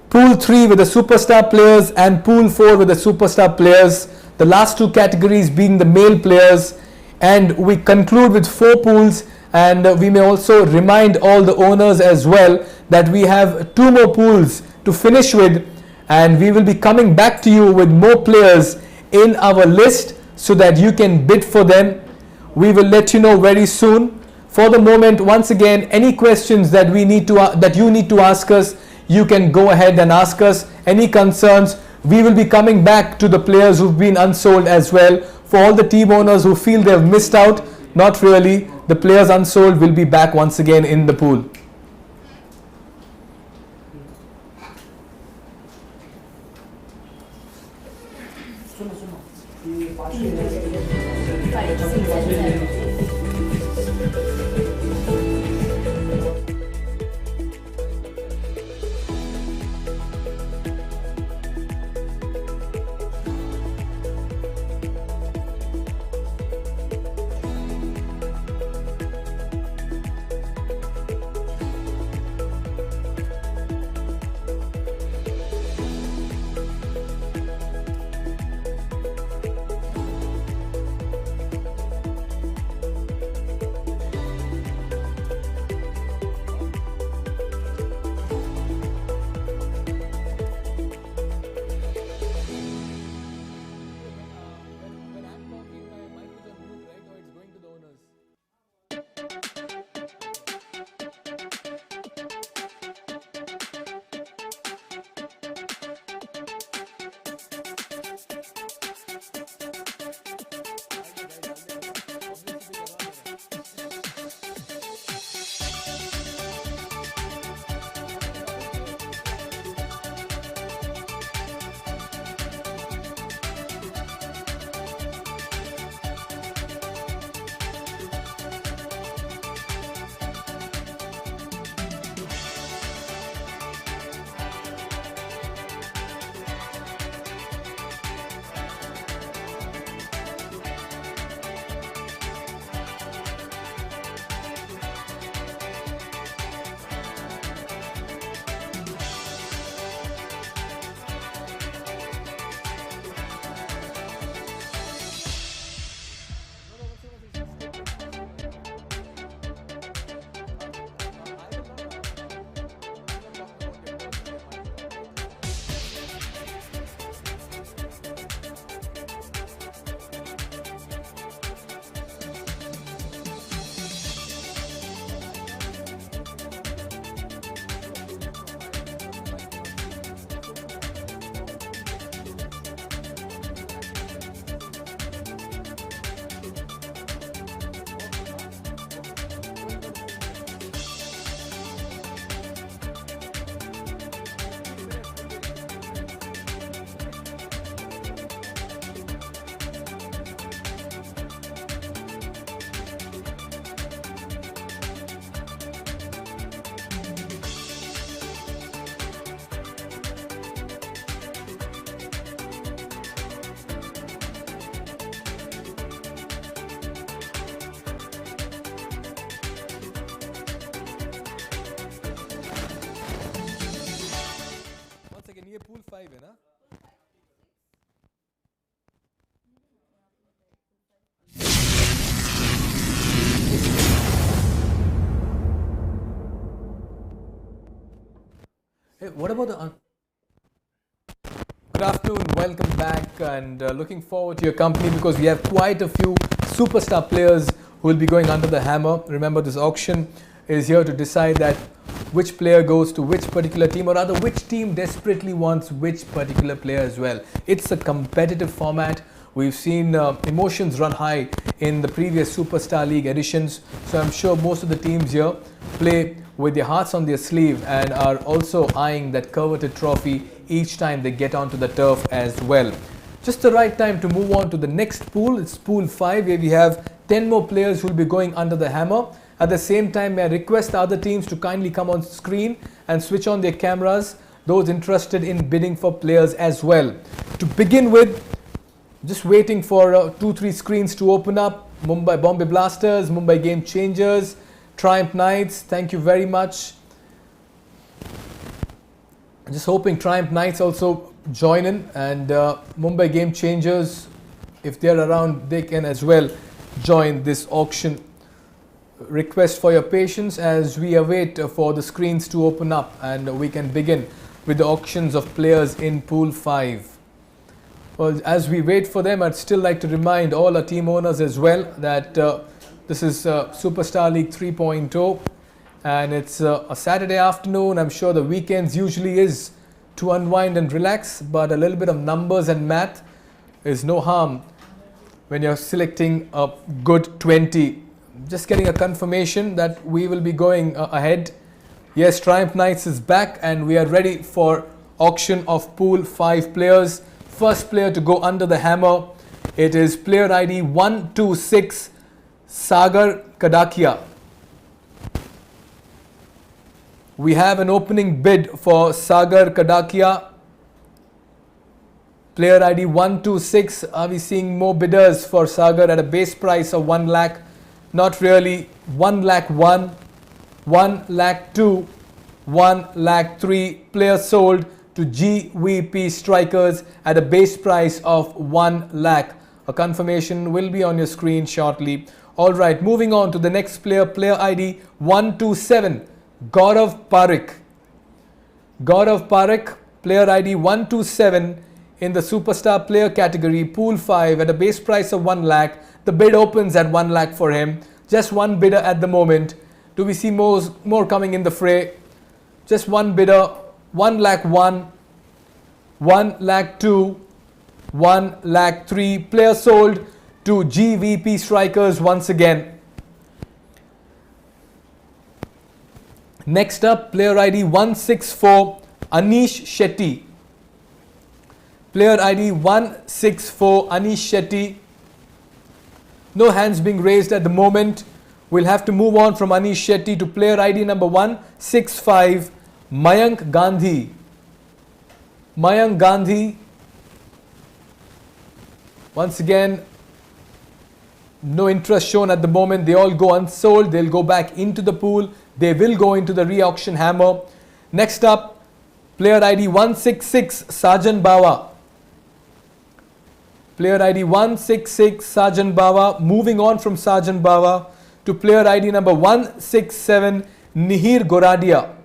pool 3 with the superstar players, and pool 4 with the superstar players. The last 2 categories being the male players. And we conclude with 4 pools, and we may also remind all the owners as well that we have 2 more pools to finish with, and we will be coming back to you with more players in our list so that you can bid for them. We will let you know very soon. For the moment, once again, any questions that you need to ask us, you can go ahead and ask us. Any concerns, we will be coming back to the players who've been unsold as well. For all the team owners who feel they've missed out, not really. The players unsold will be back once again in the pool. Hey, what about the... Good afternoon, welcome back, and looking forward to your company because we have quite a few superstar players who will be going under the hammer. Remember, this auction is here to decide that which player goes to which particular team, or rather which team desperately wants which particular player as well. It's a competitive format. We've seen emotions run high in the previous Superstar League editions, so I'm sure most of the teams here play with their hearts on their sleeve and are also eyeing that coveted trophy each time they get onto the turf as well. Just the right time to move on to the next pool. It's Pool 5, where we have 10 more players who will be going under the hammer. At the same time, may I request the other teams to kindly come on screen and switch on their cameras, those interested in bidding for players as well. To begin with, just waiting for 2-3 screens to open up. Bombay Blasters, Mumbai Game Changers, Triumph Knights, thank you very much. I'm just hoping Triumph Knights also join in, and Mumbai Game Changers, if they're around, they can as well join this auction. Request for your patience as we await for the screens to open up and we can begin with the auctions of players in Pool 5. Well, as we wait for them, I'd still like to remind all our team owners as well that this is Superstar League 3.0 and it's a Saturday afternoon. I'm sure the weekends usually is to unwind and relax, but a little bit of numbers and math is no harm when you're selecting a good 20. Just getting a confirmation that we will be going ahead. Yes, Triumph Knights is back and we are ready for auction of Pool 5 players. First player to go under the hammer, it is player ID 126 Sagar Kadakia. We have an opening bid for Sagar Kadakia. Player ID 126. Are we seeing more bidders for Sagar at a base price of 1 lakh? Not really. 1 lakh 1, 1 lakh 2, 1 lakh 3. Player sold to GVP Strikers at a base price of 1 lakh. A confirmation will be on your screen shortly. Alright, moving on to the next player. Player ID 127 Gaurav Parekh. Gaurav Parekh, player ID 127 in the Superstar Player category, Pool 5 at a base price of 1 lakh. The bid opens at 1 lakh for him. Just one bidder at the moment. Do we see more coming in the fray? Just one bidder. 1 lakh 1, 1 lakh 2, 1 lakh 3. Player sold to GVP Strikers once again. Next up, player ID 164 Anish Shetty. Player ID 164 Anish Shetty. No hands being raised at the moment. We'll have to move on from Anish Shetty to player ID number 165 Mayank Gandhi. Mayank Gandhi. Once again, no interest shown at the moment. They all go unsold. They'll go back into the pool. They will go into the re-auction hammer. Next up, player ID 166 Sajan Bawa. Player ID 166 Sajan Bawa. Moving on from Sajan Bawa to player ID number 167 Nihir Goradia.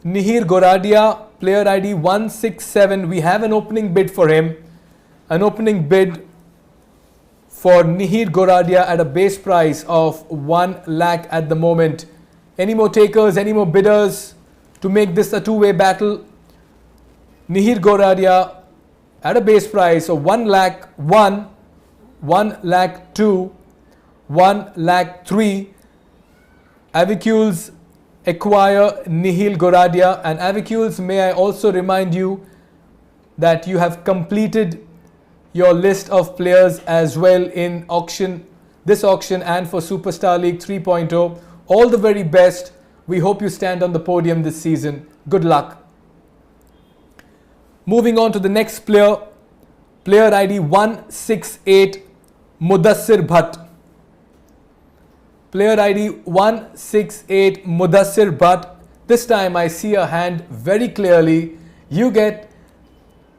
Nihir Goradia, player ID 167. We have an opening bid for him. An opening bid for Nihir Goradia at a base price of 1 lakh at the moment. Any more takers, any more bidders to make this a two-way battle? Nihir Goradia at a base price of 1 lakh 1, 1 lakh 2, 1 lakh 3. Avicules acquire Nihil Goradia, and Avicules, may I also remind you that you have completed your list of players as well in this auction and for Superstar League 3.0. All the very best. We hope you stand on the podium this season. Good luck. Moving on to the next player. Player ID 168 Mudassir Bhatt. Player ID 168 Mudassir Bhatt. This time I see a hand very clearly. You get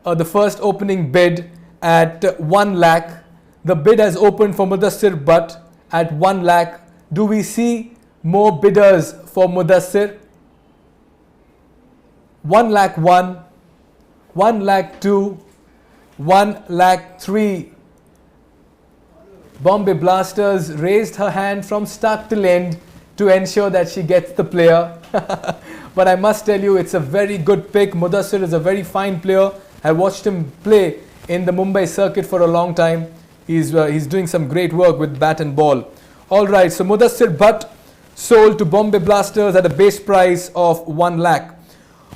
the first opening bid at 1 lakh. The bid has opened for Mudassir Bhatt at 1 lakh. Do we see more bidders for Mudassir? 1 lakh 1, 1 lakh 2, 1 lakh 3. Bombay Blasters raised her hand from start till end to ensure that she gets the player. But I must tell you, it's a very good pick. Mudassir is a very fine player. I watched him play in the Mumbai circuit for a long time. He's doing some great work with bat and ball. All right, so Mudassir Bhatt sold to Bombay Blasters at a base price of 1 lakh.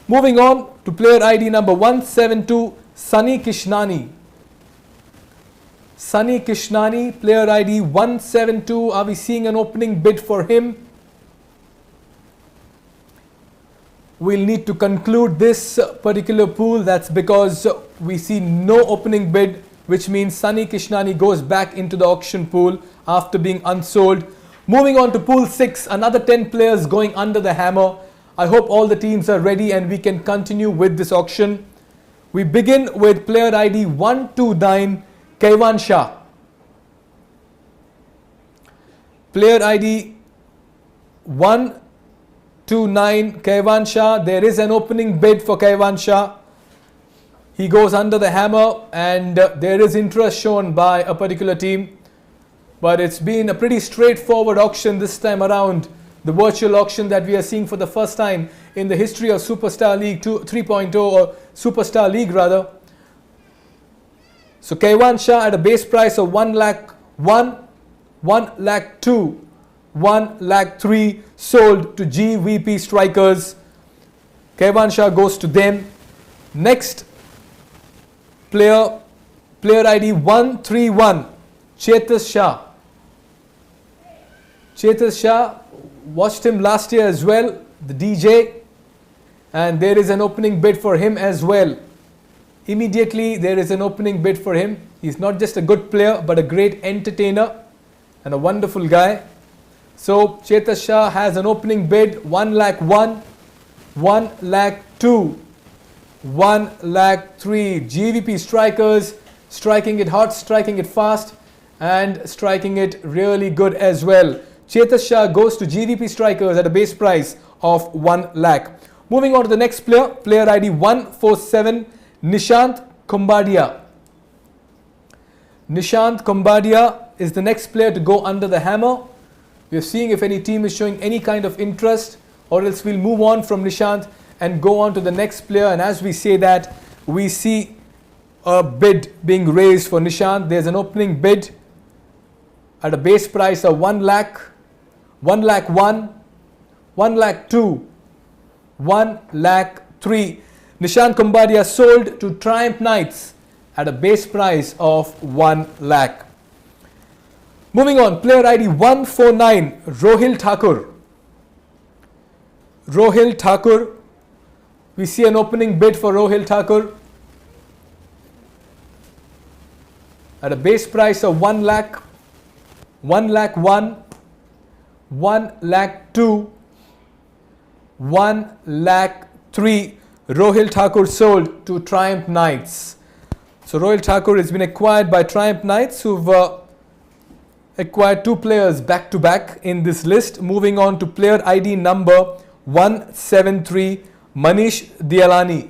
Moving on to player ID number 172, Sunny Kishnani. Sunny Kishnani, player ID 172. Are we seeing an opening bid for him? We'll need to conclude this particular pool. That's because we see no opening bid, which means Sunny Kishnani goes back into the auction pool after being unsold. Moving on to pool 6, another 10 players going under the hammer. I hope all the teams are ready and we can continue with this auction. We begin with player ID 129, Kaivan Shah. Player ID 129, Kaivan Shah. There is an opening bid for Kaivan Shah. He goes under the hammer and there is interest shown by a particular team. But it's been a pretty straightforward auction this time around. The virtual auction that we are seeing for the first time in the history of Superstar League 3.0 or Superstar League rather. So Kaivan Shah at a base price of 1 lakh 1, 1 lakh 2, 1 lakh 3 sold to GVP Strikers. Kaivan Shah goes to them. Next player ID 131, Chetas Shah. Chetas Shah, watched him last year as well, the DJ, and there is an opening bid for him as well. Immediately there is an opening bid for him. He's not just a good player but a great entertainer and a wonderful guy. So Chetas Shah has an opening bid 1 lakh 1, 1 lakh 2, 1 lakh 3. GVP Strikers striking it hot, striking it fast and striking it really good as well. Chetas Shah goes to GVP Strikers at a base price of 1 lakh. Moving on to the next player, player ID 147, Nishant Kumbadia. Nishant Kumbadia is the next player to go under the hammer. We are seeing if any team is showing any kind of interest, or else we'll move on from Nishant and go on to the next player. And as we say that, we see a bid being raised for Nishant. There's an opening bid at a base price of 1 lakh, 1 lakh 1, 1 lakh 2, 1 lakh 3. Nishant Kumbadia sold to Triumph Knights at a base price of 1 lakh. Moving on, player ID 149, Rohil Thakur. Rohil Thakur. We see an opening bid for Rohil Thakur at a base price of 1 lakh, 1 lakh 1, 1 lakh 2, 1 lakh 3. Rohil Thakur sold to Triumph Knights. So Rohil Thakur has been acquired by Triumph Knights, who've acquired 2 players back to back in this list. Moving on to player ID number 173, Manish Dialani.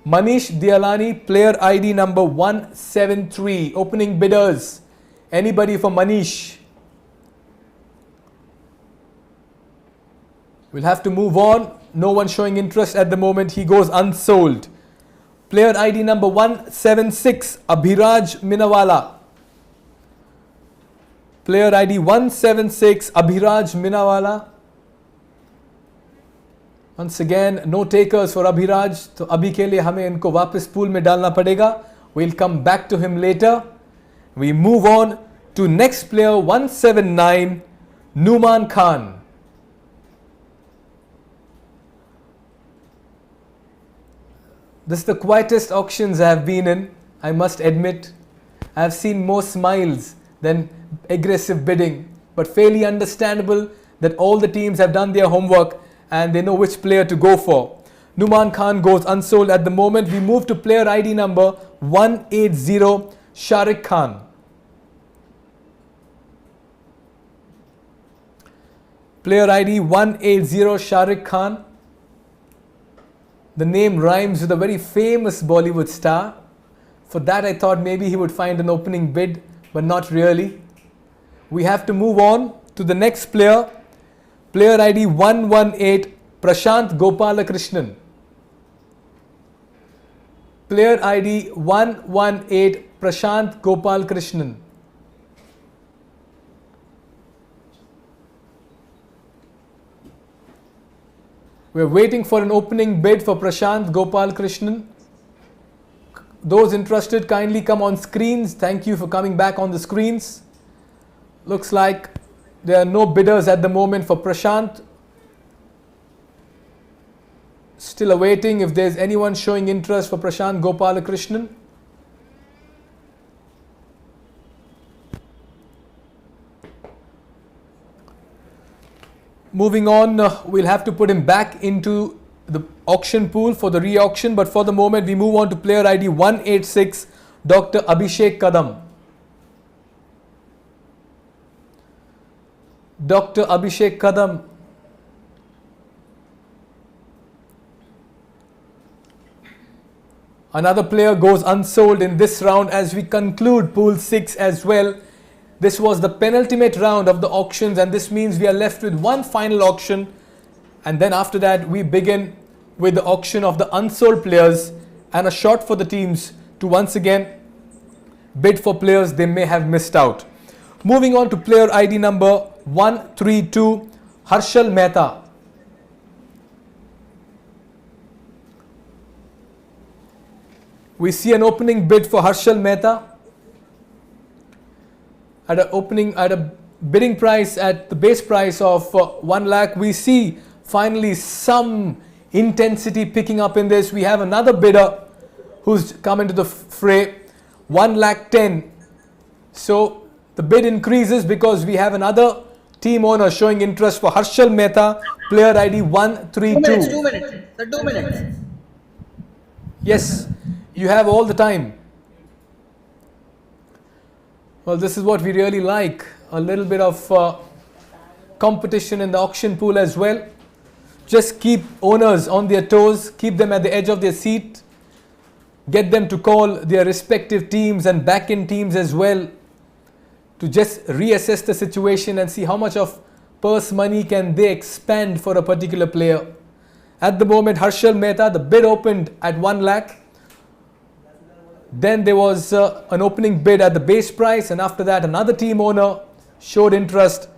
Manish Dialani, player ID number 173. Opening bidders. Anybody for Manish? We'll have to move on. No one showing interest at the moment. He goes unsold. Player ID number 176, Abhiraj Minawala. Player ID 176, Abhiraj Minawala. Once again, no takers for Abhiraj. So abhi ke liye hame inko वापस pool में डालना पड़ेगा. We'll come back to him later. We move on to next player 179, Numan Khan. This is the quietest auctions I have been in, I must admit. I have seen more smiles than aggressive bidding, but fairly understandable that all the teams have done their homework and they know which player to go for. Numan Khan goes unsold at the moment. We move to player ID number 180, Sharik Khan. Player ID 180, Sharik Khan. The name rhymes with a very famous Bollywood star. For that I thought maybe he would find an opening bid, but not really. We have to move on to the next player. Player ID 118, Prashant Gopalakrishnan. Player ID 118, Prashant Gopalakrishnan. We're waiting for an opening bid for Prashant Gopalakrishnan. Those interested, kindly come on screens. Thank you for coming back on the screens. Looks like there are no bidders at the moment for Prashant. Still awaiting if there's anyone showing interest for Prashant Gopalakrishnan. Moving on, we'll have to put him back into the auction pool for the re-auction, but for the moment we move on to player ID 186, Dr. Abhishek Kadam. Dr. Abhishek Kadam. Another player goes unsold in this round as we conclude pool 6 as well. This was the penultimate round of the auctions, and this means we are left with one final auction, and then after that we begin with the auction of the unsold players and a shot for the teams to once again bid for players they may have missed out. Moving on to player ID number 132, Harshal Mehta. We see an opening bid for Harshal Mehta at a bidding price at the base price of 1 lakh. We see finally some intensity picking up in this. We have another bidder who's come into the fray, 1,10,000. So the bid increases because we have another team owner showing interest for Harshal Mehta, player ID 132. 2 minutes. The 2 minutes. Yes, you have all the time. Well, this is what we really like, a little bit of competition in the auction pool as well. Just keep owners on their toes, keep them at the edge of their seat, get them to call their respective teams and back-end teams as well to just reassess the situation and see how much of purse money can they expand for a particular player. At the moment, Harshal Mehta, the bid opened at 1 lakh. Then there was an opening bid at the base price, and after that another team owner showed interest,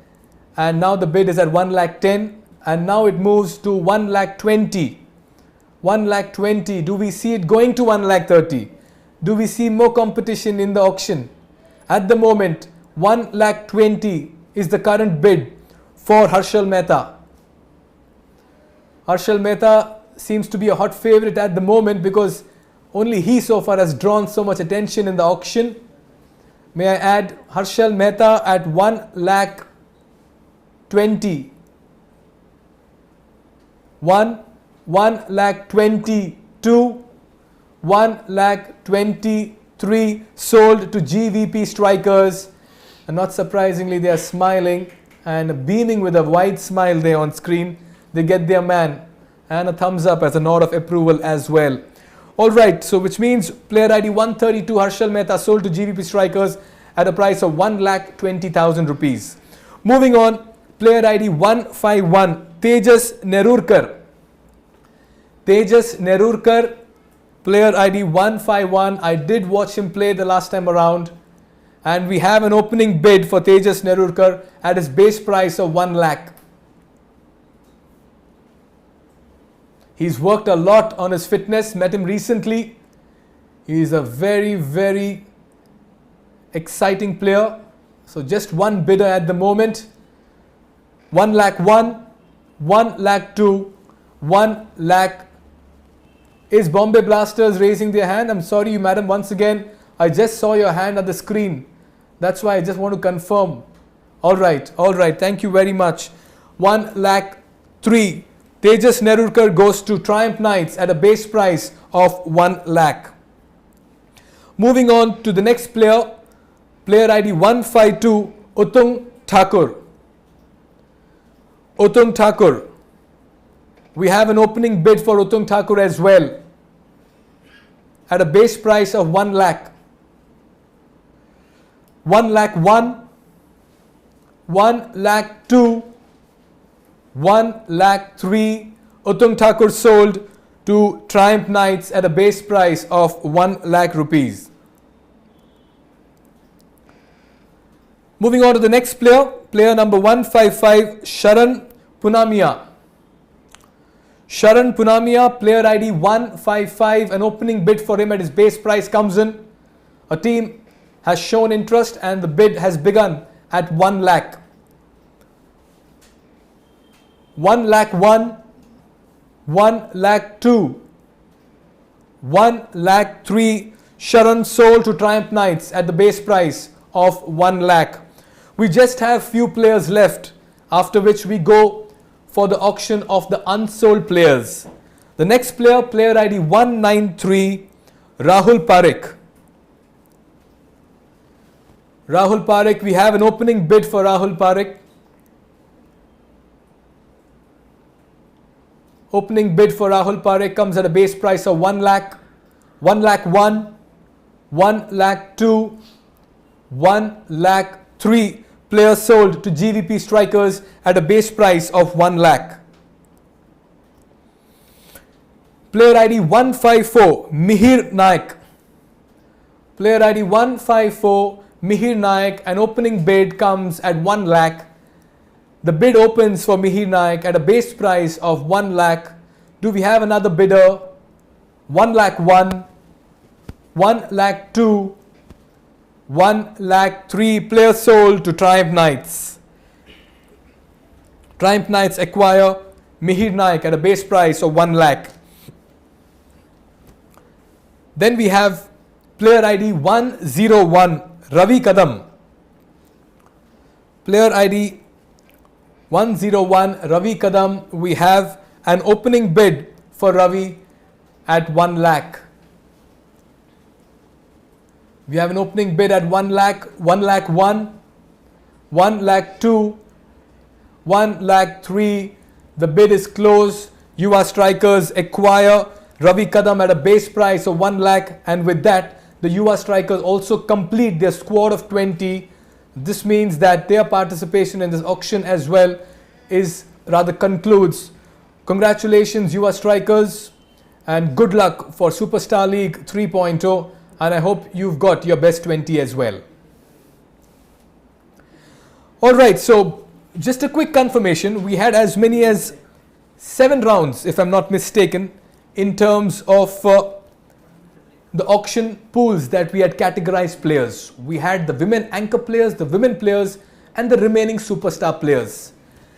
and now the bid is at 1,10,000, and now it moves to 1,20,000. 1,20,000. Do we see it going to 1,30,000? Do we see more competition in the auction? At the moment, 1,20,000 is the current bid for Harshal Mehta. Harshal Mehta seems to be a hot favorite at the moment because only he so far has drawn so much attention in the auction. May I add Harshal Mehta at 1,20,000. 1,20,000, 1,23,000 sold to GVP Strikers, and not surprisingly they are smiling and beaming with a wide smile there on screen. They get their man and a thumbs up as a nod of approval as well. Alright, so which means player ID 132 Harshal Mehta sold to GVP Strikers at a price of 1,20,000 rupees. Moving on, player ID 151 Tejas Nerurkar. Tejas Nerurkar, player ID 151. I did watch him play the last time around, and we have an opening bid for Tejas Nerurkar at his base price of 1 lakh. He's worked a lot on his fitness, met him recently. He is a very, very exciting player. So just one bidder at the moment. 1,01,000, 1,02,000, 1 lakh. Is Bombay Blasters raising their hand? I'm sorry, you madam, once again, I just saw your hand at the screen. That's why I just want to confirm. All right, thank you very much. 1,03,000. Tejas Nerurkar goes to Triumph Knights at a base price of 1 lakh. Moving on to the next player, player ID 152, Uttung Thakur. Uttung Thakur. We have an opening bid for Uttam Thakur as well at a base price of 1 lakh. 1 lakh 1, 1 lakh 2, 1 lakh 3. Uttam Thakur sold to Triumph Knights at a base price of 1 lakh rupees. Moving on to the next player, player number 155, Sharan Punamia. Sharan Punamia, player ID 155, an opening bid for him at his base price comes in. A team has shown interest and the bid has begun at 1 lakh. 1 lakh 1, 1 lakh 2, 1 lakh 3. Sharan sold to Triumph Knights at the base price of 1 lakh. We just have few players left, after which we go for the auction of the unsold players. The next player, player ID 193, Rahul Parekh. Rahul Parekh, we have an opening bid for Rahul Parekh. Opening bid for Rahul Parekh comes at a base price of 1 lakh, 1 lakh 1, 1 lakh 2, 1 lakh 3. Players sold to GVP Strikers at a base price of 1 lakh. Player ID 154, Mihir Naik. Player ID 154, Mihir Naik, an opening bid comes at 1 lakh. The bid opens for Mihir Naik at a base price of 1 lakh. Do we have another bidder? 1 lakh 1, 1 lakh 2, 1 lakh 3. Players sold to Triumph Knights. Triumph Knights acquire Mihir Naik at a base price of 1 lakh. Then we have player ID 101, Ravi Kadam. Player ID 101, Ravi Kadam. We have an opening bid for Ravi at 1 lakh. We have an opening bid at 1 lakh, 1 lakh 1, 1 lakh 2, 1 lakh 3. The bid is closed. Yuva Strikers acquire Ravi Kadam at a base price of 1 lakh, and with that the Yuva Strikers also complete their squad of 20. This means that their participation in this auction as well concludes. Congratulations Yuva Strikers and good luck for Superstar League 3.0, and I hope you've got your best 20 as well. Alright, so just a quick confirmation. We had as many as 7 rounds, if I'm not mistaken, in terms of the auction pools that we had categorized players. We had the women anchor players, the women players, and the remaining superstar players.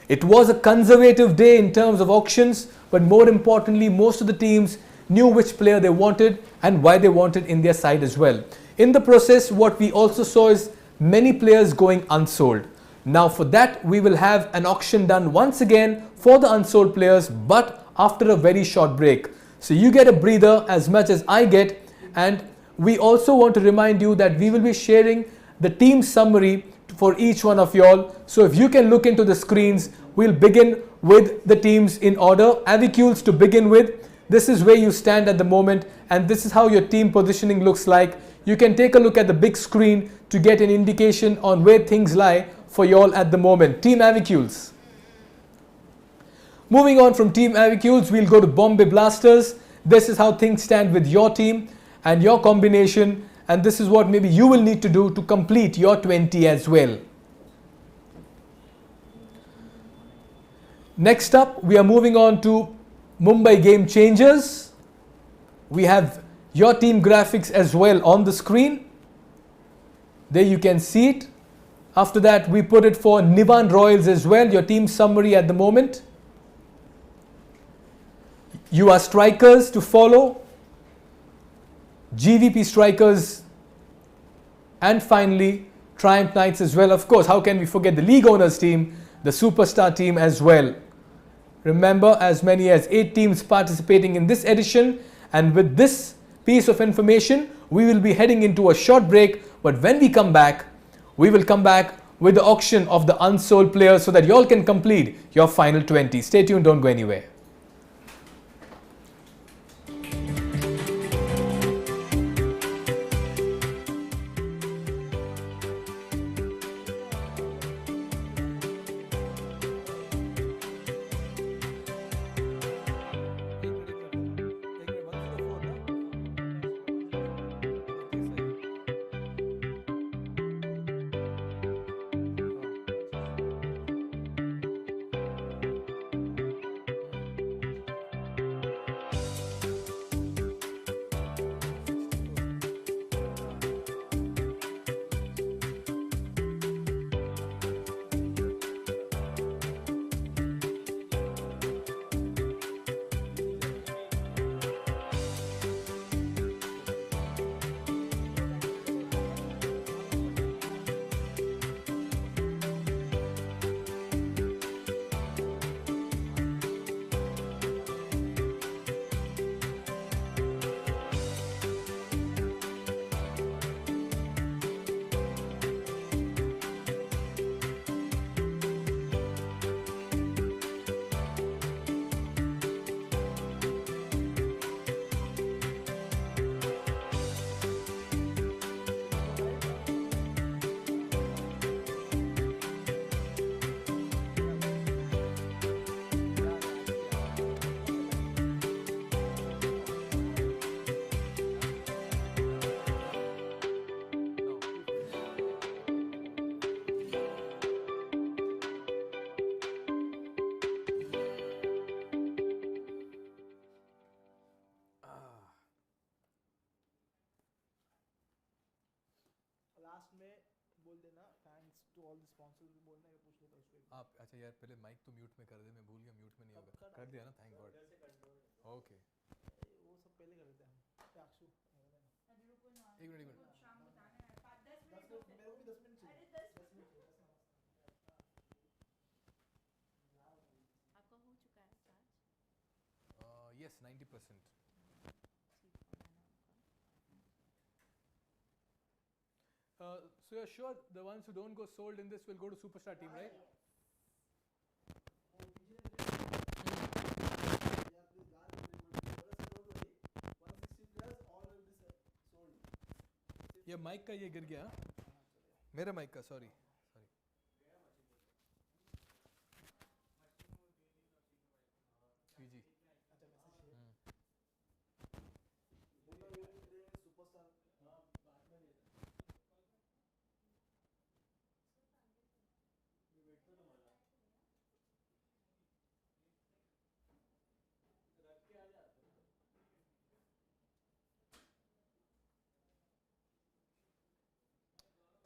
It was a conservative day in terms of auctions, but more importantly, most of the teams knew which player they wanted and why they wanted in their side as well. In the process, what we also saw is many players going unsold. Now for that, we will have an auction done once again for the unsold players, but after a very short break. So you get a breather as much as I get, and we also want to remind you that we will be sharing the team summary for each one of y'all. So if you can look into the screens, we'll begin with the teams in order. Avicules to begin with. This is where you stand at the moment, and this is how your team positioning looks like. You can take a look at the big screen to get an indication on where things lie for y'all at the moment. Team Avicules. Moving on from Team Avicules, we'll go to Bombay Blasters. This is how things stand with your team and your combination, and this is what maybe you will need to do to complete your 20 as well. Next up, we are moving on to Mumbai Game Changers. We have your team graphics as well on the screen. There you can see it. After that, we put it for Nivan Royals as well, your team summary at the moment. You are Strikers to follow, GVP Strikers, and finally Triumph Knights as well. Of course, how can we forget the League Owners team, the Superstar team as well. Remember, as many as 8 teams participating in this edition, and with this piece of information, we will be heading into a short break, but when we come back, we will come back with the auction of the unsold players so that you all can complete your final 20. Stay tuned, don't go anywhere. आप अच्छा यार पहले mic तो mute में कर दे, मैं भूल गया म्यूट में नहीं होगा। कर दिया ना, थैंक गॉड। ओके वो सब पहले कर देते हैं हम। चाक्षु एक मिनट शाम बताना है 5-10 मिनट मेरे को भी 10 मिनट चाहिए। अरे 10 10 मिनट चाहिए। आपका हो चुका है charge? Yes 90%। So you're sure the ones who don't go sold in this will go to superstar team, right? और पीछे यार प्लीज गाल नहीं बोल। बस don't worry 160 plus all will be sold. ये माइक का ये गिर गया, मेरा माइक का, सॉरी सॉरी। जी अच्छा मैसेज है। बोलो ये सुपरस्टार बाद में देता। ये वेट तो मारा रख के आ जा।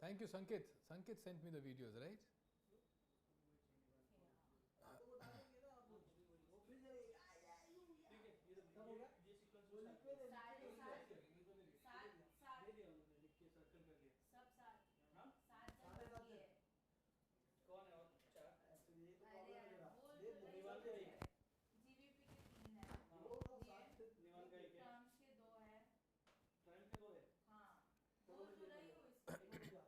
Thank you Sanket. Sanket sent me the videos, right? तो वो डालेंगे ना आप, वो फिर जाएगा। ठीक है ये सब हो गया। ये सीक्वेंस वो लिख के दे। सात दे दिया उन्होंने, लिख के सर्कल कर दिया। सब साथ हां साथ सारे साथ है। कौन है और चार एक्चुअली ये तो अरे प्रॉब्लम है यार, मेरा। बोल ये तो निवाल के नहीं है। जीवीपी के 3 है। वो साथ निवाल का एक है। टर्म्स के 2 है। टाइम के 2 है। हाँ तो बोल तो रही हूँ इसको। एक हो गया।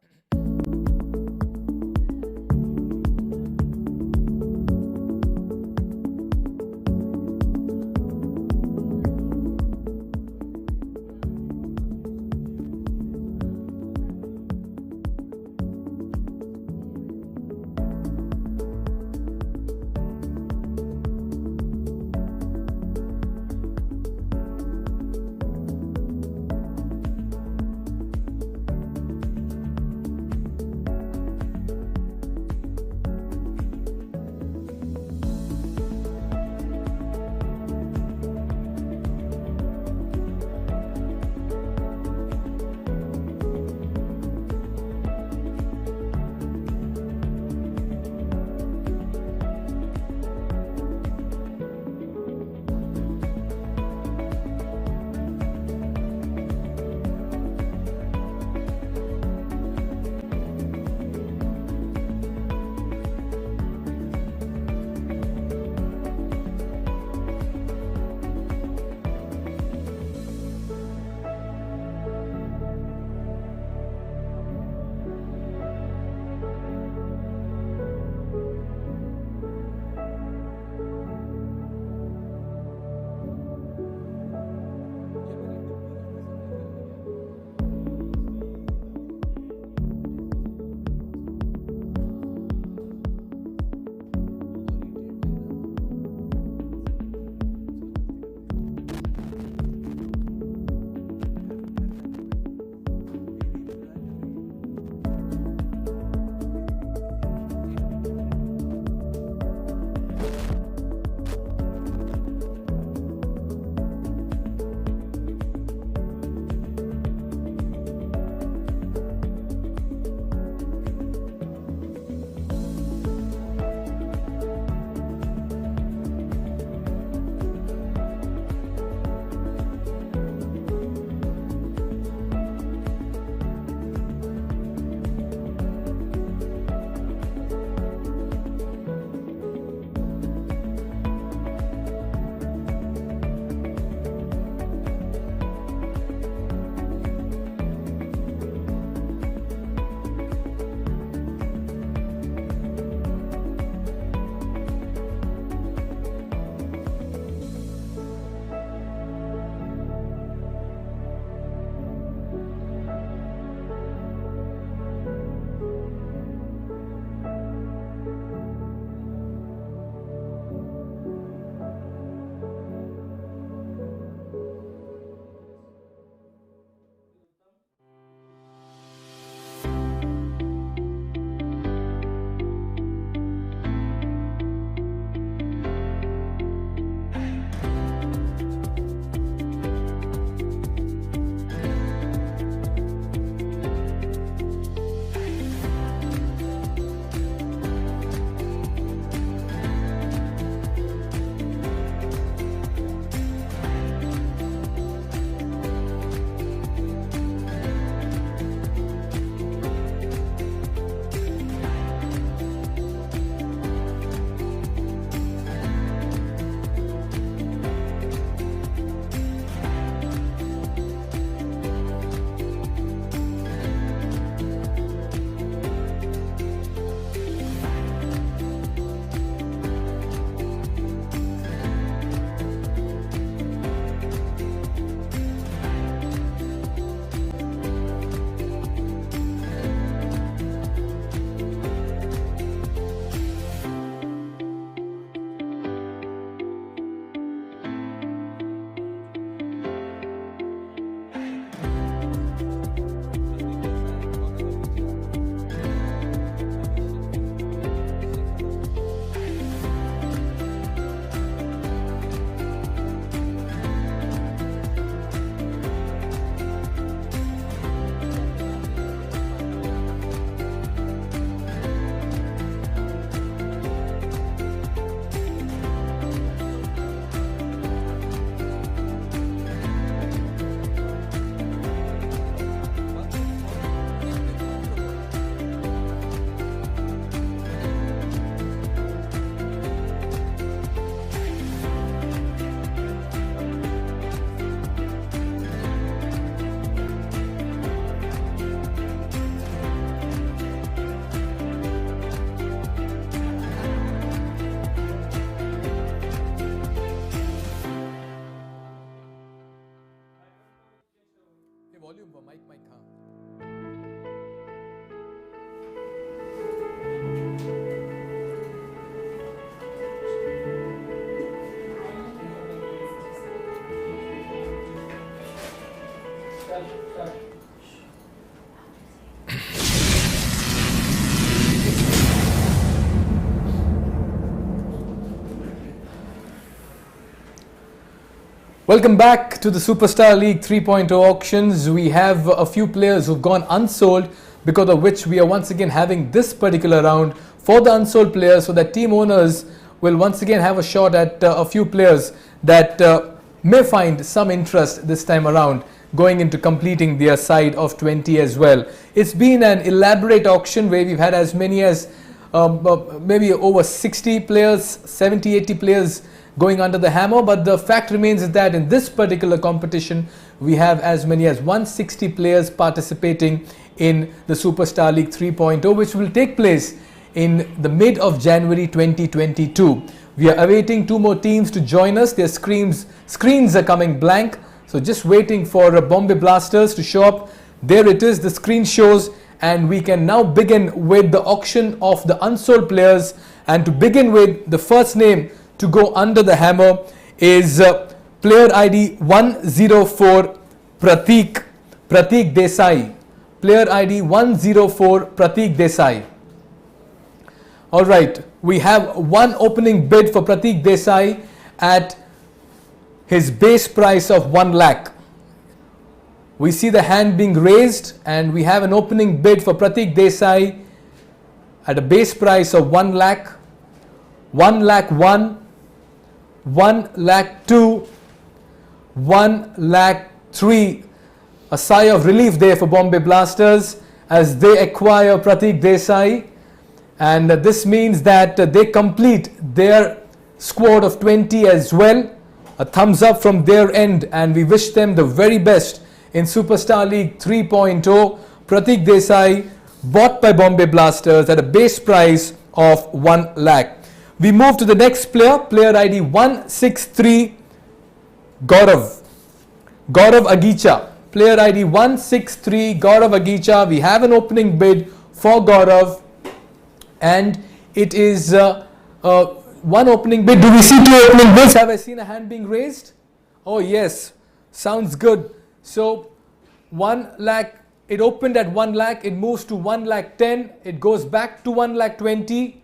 Welcome back to the Superstar League 3.0 auctions. We have a few players who've gone unsold, because of which we are once again having this particular round for the unsold players, so that team owners will once again have a shot at a few players that may find some interest this time around, going into completing their side of 20 as well. It's been an elaborate auction where we've had as many as maybe over 60 players, 70, 80 players going under the hammer, but the fact remains is that in this particular competition we have as many as 160 players participating in the Superstar League 3.0, which will take place in the mid of January 2022. We are awaiting 2 more teams to join us. Their screens are coming blank, so just waiting for Bombay Blasters to show up. There it is, the screen shows, and we can now begin with the auction of the unsold players. And to begin with, the first name to go under the hammer is player ID 104 Prateek Desai. Player ID 104 Prateek Desai. Alright, we have one opening bid for Prateek Desai at his base price of 1 lakh. We see the hand being raised, and we have an opening bid for Prateek Desai at a base price of 1 lakh, 1 lakh 1, 1 lakh 2, 1 lakh 3. A sigh of relief there for Bombay Blasters as they acquire Prateek Desai, and this means that they complete their squad of 20 as well. A thumbs up from their end, and we wish them the very best in Superstar League 3.0. Prateek Desai bought by Bombay Blasters at a base price of 1 lakh. We move to the next player, player ID 163 Gaurav Agicha. Player ID 163 Gaurav Agicha. We have an opening bid for Gaurav, and it is one opening bid. Do we see 2 opening bids? Have I seen a hand being raised? Oh yes, sounds good. So 1 lakh, it opened at 1 lakh, it moves to 1 lakh 10, it goes back to 1 lakh 20.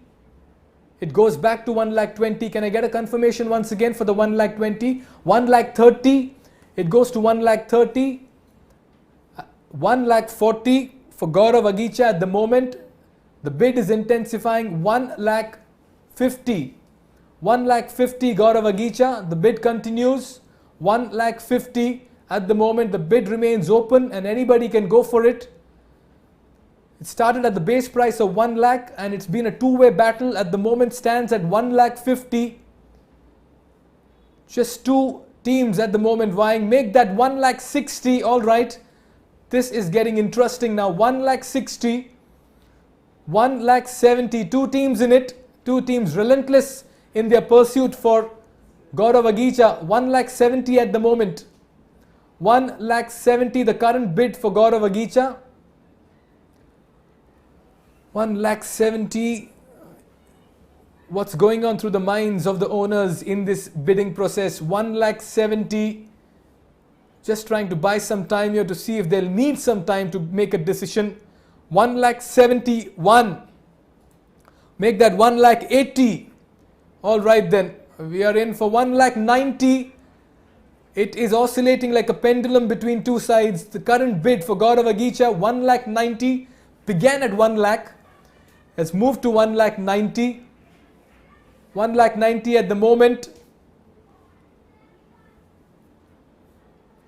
It goes back to 1 lakh 20. Can I get a confirmation once again for the 1 lakh 20? 1 lakh 30. It goes to 1 lakh 30. 1 lakh 40 for Gaurav Agicha at the moment. The bid is intensifying. 1 lakh 50. 1 lakh 50 Gaurav Agicha. The bid continues. 1 lakh 50 at the moment. The bid remains open and anybody can go for it. It started at the base price of 1 lakh and it's been a two-way battle. At the moment stands at 1 lakh 50. Just 2 teams at the moment vying. Make that 1 lakh 60. All right. This is getting interesting now. 1 lakh 60. 1 lakh 70. 2 teams in it. 2 teams relentless in their pursuit for Gaurav Agicha. 1 lakh 70 at the moment. 1 lakh 70 the current bid for Gaurav Agicha. 1 lakh 70. What's going on through the minds of the owners in this bidding process? 1 lakh 70. Just trying to buy some time here to see if they'll need some time to make a decision. 1 lakh 71. Make that 1 lakh 80. All right then. We are in for 1 lakh 90. It is oscillating like a pendulum between 2 sides. The current bid for Gaurav Agicha, 1 lakh 90. Began at 1 lakh. Has moved to 1 lakh 90. 1 lakh 90 at the moment.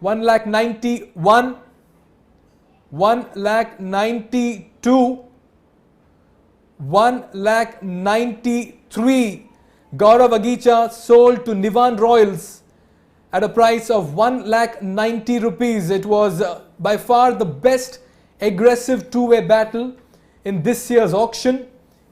1 lakh 91. 1 lakh 92. 1 lakh 93. Gaurav Agicha sold to Nivan Royals at a price of 1 lakh 90 rupees. It was by far the best aggressive two-way battle in this year's auction,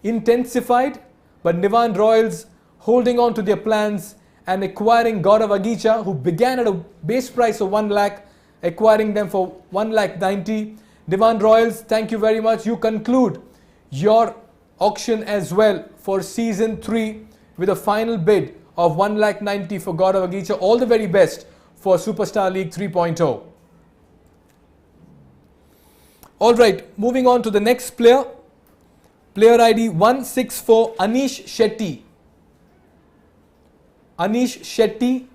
intensified, but Nivan Royals holding on to their plans and acquiring Gaurav Agicha, who began at a base price of 1 lakh, acquiring them for 1 lakh 90. Nivan Royals, thank you very much. You conclude your auction as well for season 3 with a final bid of 1 lakh 90 for Gaurav Agicha. All the very best for Superstar League 3.0. Alright, moving on to the next player. Player ID 164 Anish Shetty. Anish Shetty.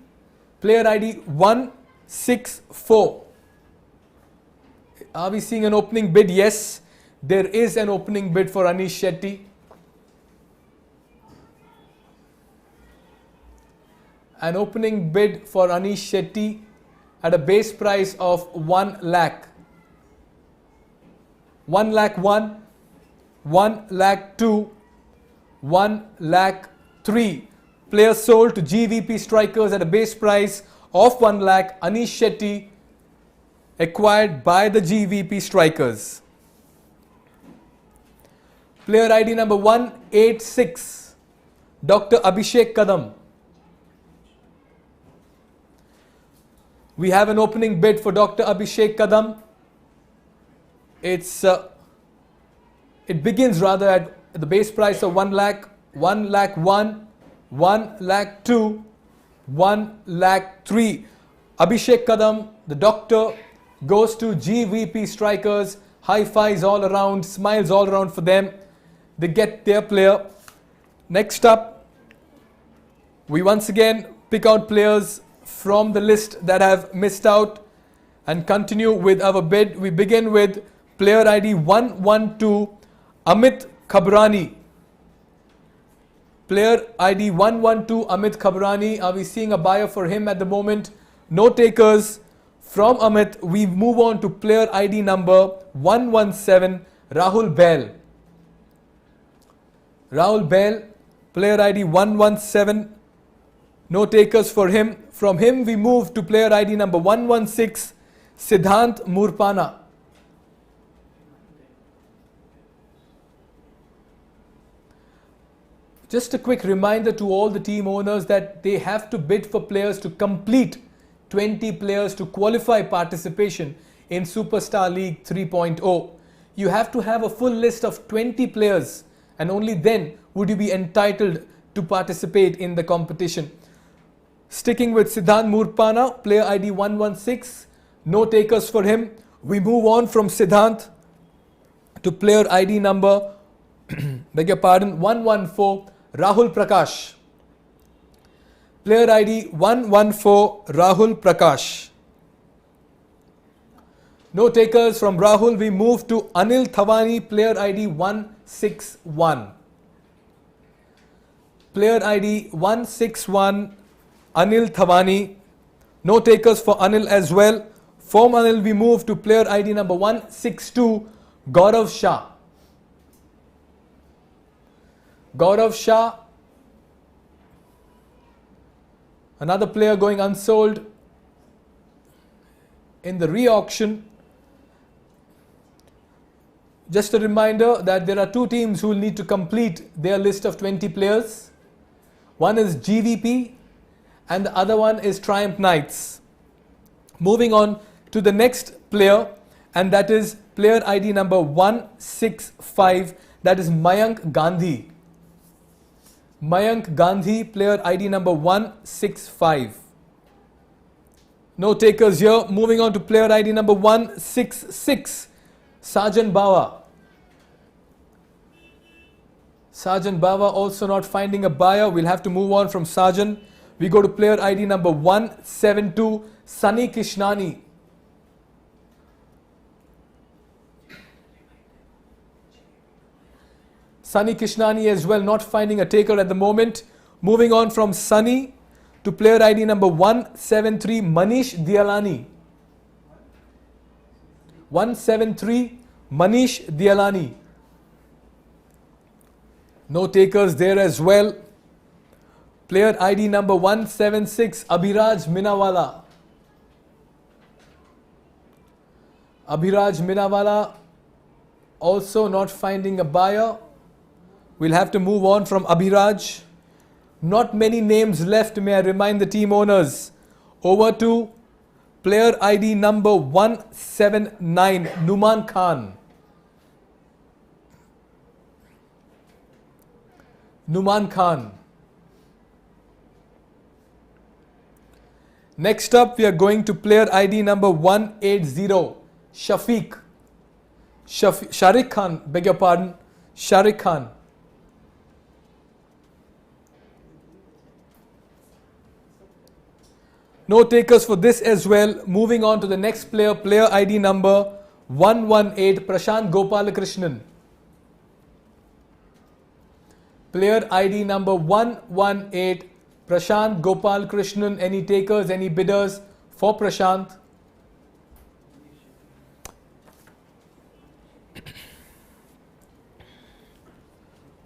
Player ID 164. Are we seeing an opening bid? Yes, there is an opening bid for Anish Shetty. An opening bid for Anish Shetty at a base price of 1 lakh. 1 lakh 1, 1 lakh 2, 1 lakh 3. Player sold to GVP Strikers at a base price of 1 lakh. Anish Shetty acquired by the GVP Strikers. Player ID number 186, Dr. Abhishek Kadam. We have an opening bid for Dr. Abhishek Kadam. It begins rather at the base price of 1 lakh, 1 lakh 1, 1 lakh 2, 1 lakh 3. Abhishek Kadam, the doctor, goes to GVP Strikers. High fives all around, smiles all around for them. They get their player. Next up, we once again pick out players from the list that have missed out and continue with our bid. We begin with player ID 112, Amit Khabrani. Player ID 112, Amit Khabrani. Are we seeing a buyer for him at the moment? No takers from Amit. We move on to player ID number 117, Rahul Bail. Rahul Bail, player ID 117. No takers for him. From him we move to player ID number 116, Siddhant Murpana. Just a quick reminder to all the team owners that they have to bid for players to complete 20 players to qualify participation in Superstar League 3.0. You have to have a full list of 20 players and only then would you be entitled to participate in the competition. Sticking with Siddhant Murpana, player ID 116, no takers for him. We move on from Siddhant to player ID number, beg your pardon, 114, Rahul Prakash. Player ID 114, Rahul Prakash. No takers from Rahul. We move to Anil Thawani, player ID 161. Player ID 161, Anil Thawani. No takers for Anil as well. From Anil we move to player ID number 162, Gaurav Shah. Gaurav Shah, another player going unsold in the re-auction. Just a reminder that there are two teams who will need to complete their list of 20 players. One is GVP and the other one is Triumph Knights. Moving on to the next player, and that is player ID number 165, that is Mayank Gandhi. Mayank Gandhi, player ID number 165. No takers here. Moving on to player ID number 166, Sajan Bawa. Sajan Bawa also not finding a buyer. We'll have to move on from Sajan. We go to player ID number 172, Sunny Kishnani. Sunny Kishnani as well, not finding a taker at the moment. Moving on from Sunny to player ID number 173, Manish Dialani. 173, Manish Dialani. No takers there as well. Player ID number 176, Abhiraj Minawala. Abhiraj Minawala also not finding a buyer. We'll have to move on from Abhiraj. Not many names left, may I remind the team owners. Over to player ID number 179, Numan Khan. Numan Khan. Next up, we are going to player ID number 180, Shafiq. Sharik Khan, beg your pardon, Sharik Khan. No takers for this as well. Moving on to the next player, player ID number 118, Prashant Gopalakrishnan. Player ID number 118, Prashant Gopalakrishnan. Any takers, any bidders for Prashant?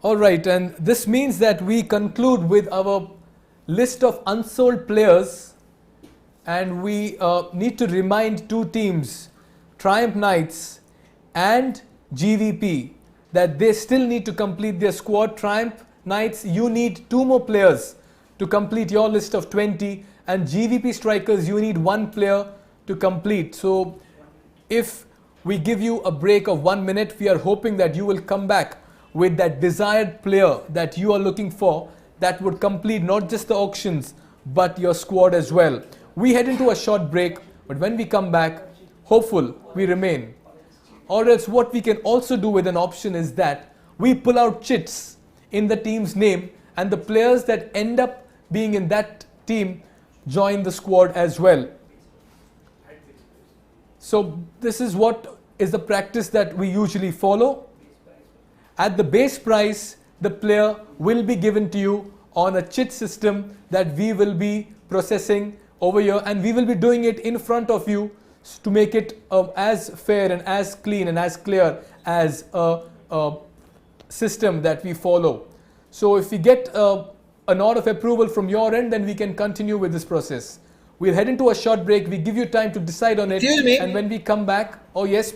Alright, and this means that we conclude with our list of unsold players, and we need to remind two teams, Triumph Knights and GVP, that they still need to complete their squad. Triumph Knights, you need 2 more players to complete your list of 20, and GVP Strikers, you need 1 player to complete. So if we give you a break of 1 minute, we are hoping that you will come back with that desired player that you are looking for, that would complete not just the auctions but your squad as well. We head into a short break, but when we come back, hopeful we remain. Or else what we can also do with an option is that we pull out chits in the team's name, and the players that end up being in that team join the squad as well. So this is what is the practice that we usually follow. At the base price, the player will be given to you on a chit system that we will be processing over here, and we will be doing it in front of you to make it as fair and as clean and as clear as a system that we follow. So if we get a nod of approval from your end, then we can continue with this process. We'll head into a short break. We give you time to decide on it. Excuse me? And when we come back, oh yes,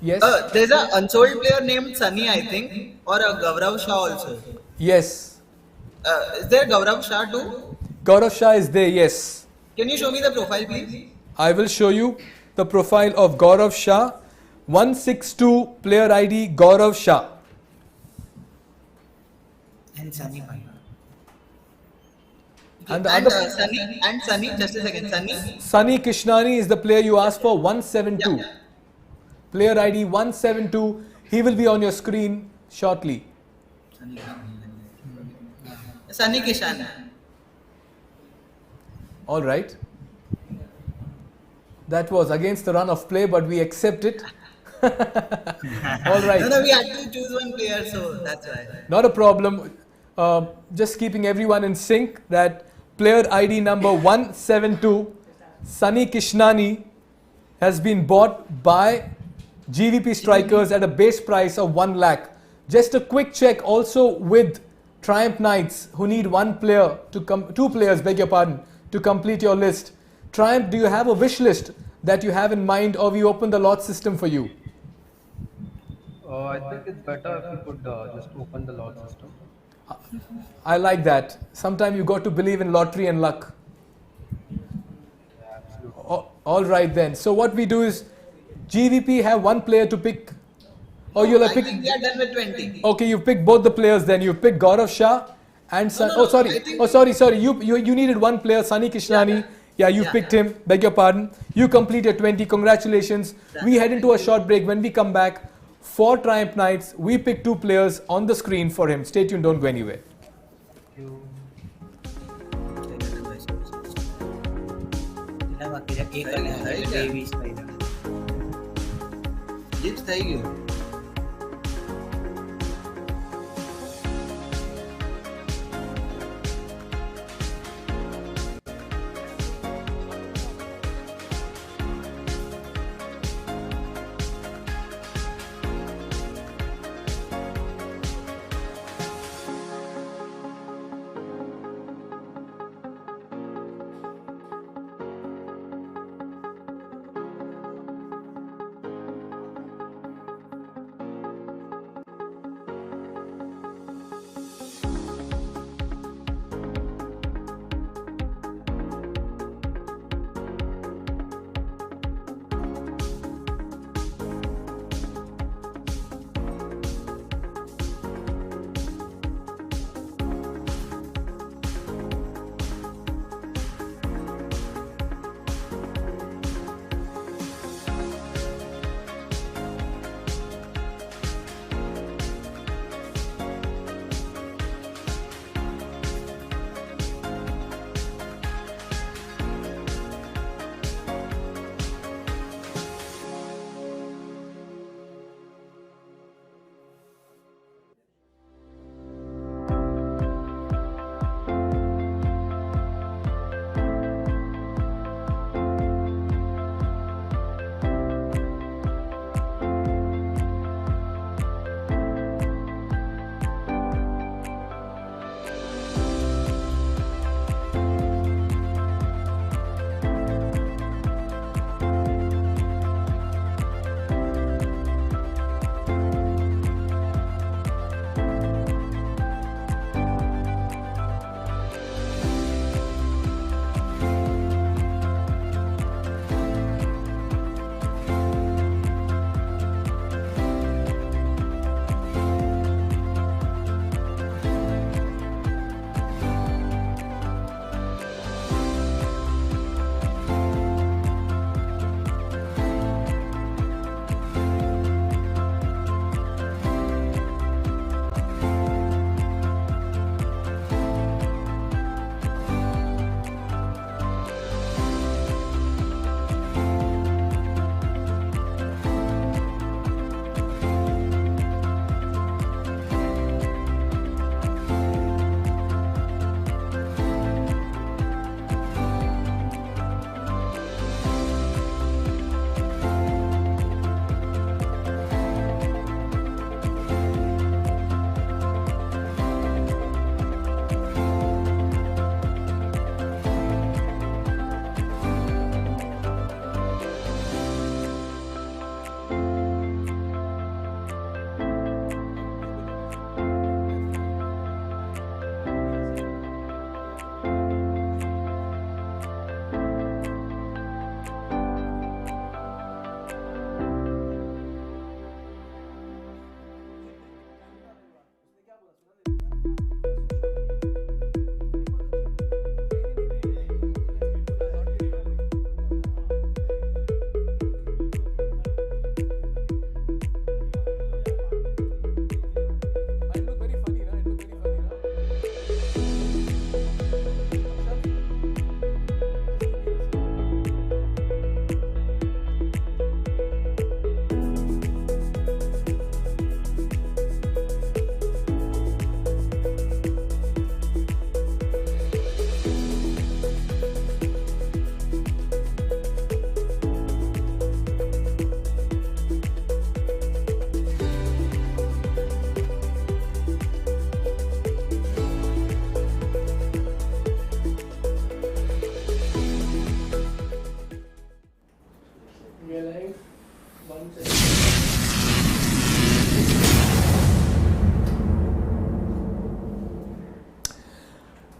yes, There's an unsold player named Sunny, I think, or a Gaurav Shah also. yes. Is there Gaurav Shah too? Gaurav Shah is there, yes. Can you show me the profile, please? I will show you the profile of Gaurav Shah. 162 player ID Gaurav Shah. And Sunny. And the And other Sunny, just a second, Sunny. Sunny Krishnani is the player you asked for, 172. Yeah. Player ID 172. He will be on your screen shortly. Sunny Kishan. All right. That was against the run of play, but we accept it. All right. No, we had to choose one player, so that's why. Not a problem. Just keeping everyone in sync, that player ID number 172, Sunny Kishnani, has been bought by GVP Strikers at a base price of 1 lakh. Just a quick check also with Triumph Knights, who need 2 players, beg your pardon, to complete your list. Triumph, do you have a wish list that you have in mind, or we open the lot system for you? I think it's better if you could just open the lot system. I like that. Sometimes you got to believe in lottery and luck. Yeah, absolutely. All right then. So what we do is, GVP have 1 player to pick. Or you'll have I picked. think we are done with 20. Okay, you picked both the players. Then you picked Gaurav Shah and Sun. No, Oh sorry. I think- Oh sorry. You needed 1 player, Sunny Kishnani. Yeah, you picked him. Beg your pardon. You completed 20. Congratulations. We head into a short break. When we come back, for Triumph Knights, we pick 2 players on the screen for him. Stay tuned. Don't go anywhere. Chips થઈ ગયું.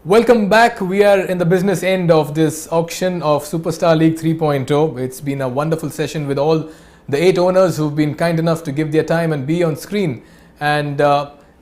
Welcome back. We are in the business end of this auction of Superstar League 3.0. It's been a wonderful session with all the 8 owners who've been kind enough to give their time and be on screen and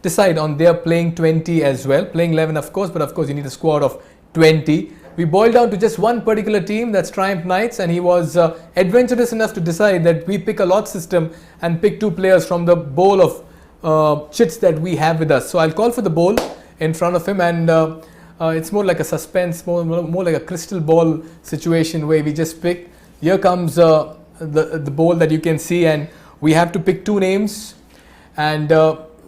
decide on their playing 20 as well. Playing 11 of course, but of course you need a squad of 20. We boiled down to just one particular team, that's Triumph Knights, and he was adventurous enough to decide that we pick a lot system and pick 2 players from the bowl of chits that we have with us. So I'll call for the bowl in front of him, and it's more like a suspense, more like a crystal ball situation where we just pick. Here comes the bowl that you can see, and we have to pick 2 names. And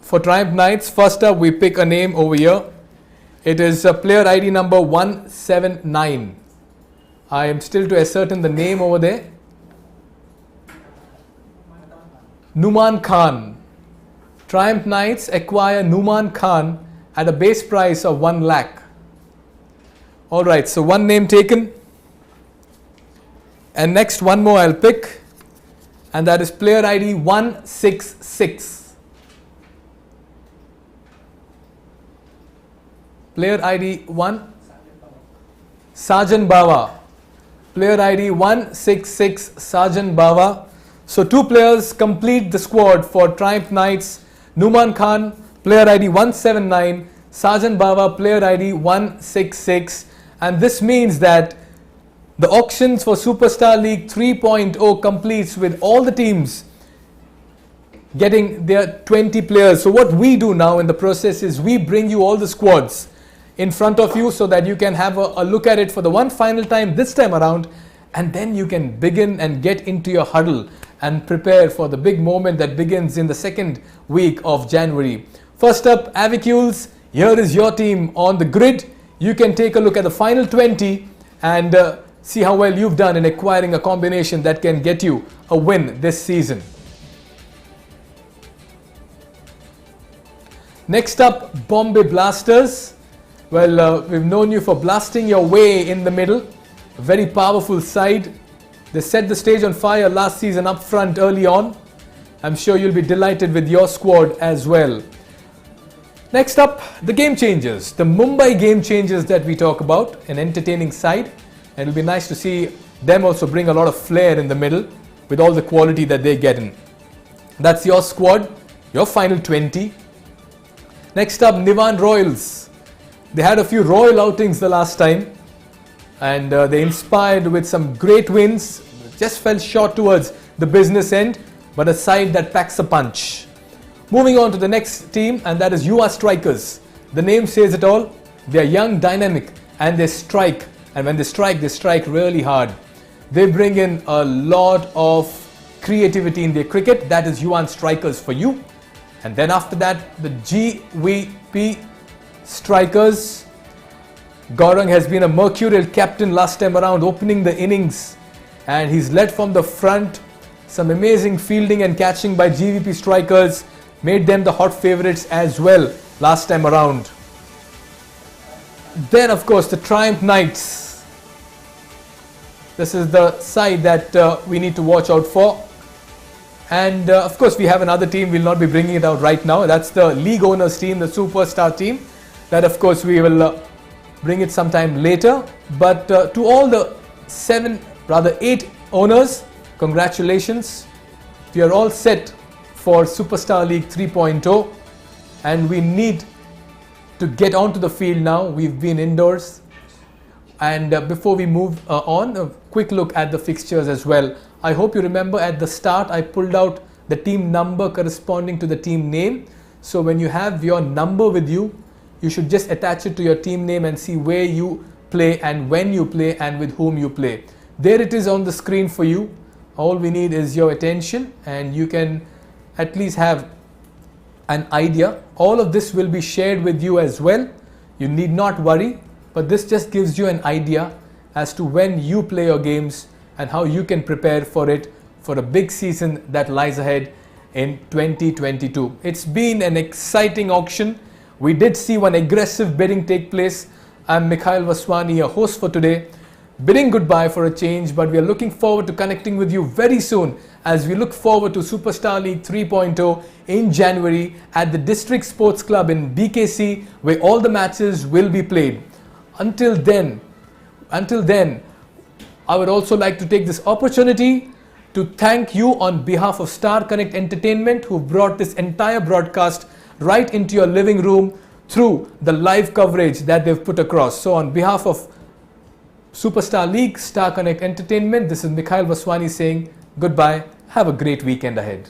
for Triumph Knights, first up we pick a name over here. It is player ID number 179. I am still to ascertain the name over there. Numan Khan. Triumph Knights acquire Numan Khan at a base price of 1 lakh. Alright, so one name taken. And next one more I'll pick. And that is player ID 166. Player ID 1, Sajan Bawa. Player ID 166, Sajan Bawa. So 2 players complete the squad for Triumph Knights. Numan Khan, player ID 179, Sajan Bawa, player ID 166. And this means that the auctions for Superstar League 3.0 completes with all the teams getting their 20 players. So what we do now in the process is we bring you all the squads in front of you so that you can have a look at it for the one final time this time around, and then you can begin and get into your huddle and prepare for the big moment that begins in the second week of January. First up, Avicules, here is your team on the grid. You can take a look at the final 20 and see how well you've done in acquiring a combination that can get you a win this season. Next up, Bombay Blasters. Well, we've known you for blasting your way in the middle. A very powerful side. They set the stage on fire last season up front early on. I'm sure you'll be delighted with your squad as well. Next up, the Game Changers. The Mumbai Game Changers that we talk about. An entertaining side. And it'll be nice to see them also bring a lot of flair in the middle with all the quality that they get in. That's your squad. Your final 20. Next up, Nivan Royals. They had a few royal outings the last time, and they inspired with some great wins. Just fell short towards the business end, but a side that packs a punch. Moving on to the next team, and that is UR Strikers. The name says it all. They are young, dynamic, and they strike. And when they strike really hard. They bring in a lot of creativity in their cricket. That is UR Strikers for you. And then after that, the GVP Strikers. Gaurang has been a mercurial captain last time around, opening the innings, and he's led from the front. Some amazing fielding and catching by GVP Strikers made them the hot favourites as well last time around. Then of course the Triumph Knights. This is the side that we need to watch out for. And of course we have another team. We'll not be bringing it out right now. That's the league owners team, the Superstar team. That of course we will bring it sometime later. But to all the 8 owners, congratulations. We are all set for Superstar League 3.0, and we need to get onto the field now. We've been indoors, and before we move on, a quick look at the fixtures as well. I hope you remember at the start I pulled out the team number corresponding to the team name. So when you have your number with you, you should just attach it to your team name and see where you play and when you play and with whom you play. There it is on the screen for you. All we need is your attention, and you can at least have an idea. All of this will be shared with you as well. You need not worry, but this just gives you an idea as to when you play your games and how you can prepare for it, for a big season that lies ahead in 2022. It's been an exciting auction. We did see one aggressive bidding take place. I'm Mikhail Vaswani, your host for today, bidding goodbye for a change, but we are looking forward to connecting with you very soon as we look forward to Superstar League 3.0 in January at the District Sports Club in BKC, where all the matches will be played. Until then, I would also like to take this opportunity to thank you on behalf of Star Connect Entertainment, who brought this entire broadcast right into your living room through the live coverage that they've put across. So on behalf of Superstar League, Star Connect Entertainment, this is Mikhail Vaswani saying goodbye. Have a great weekend ahead.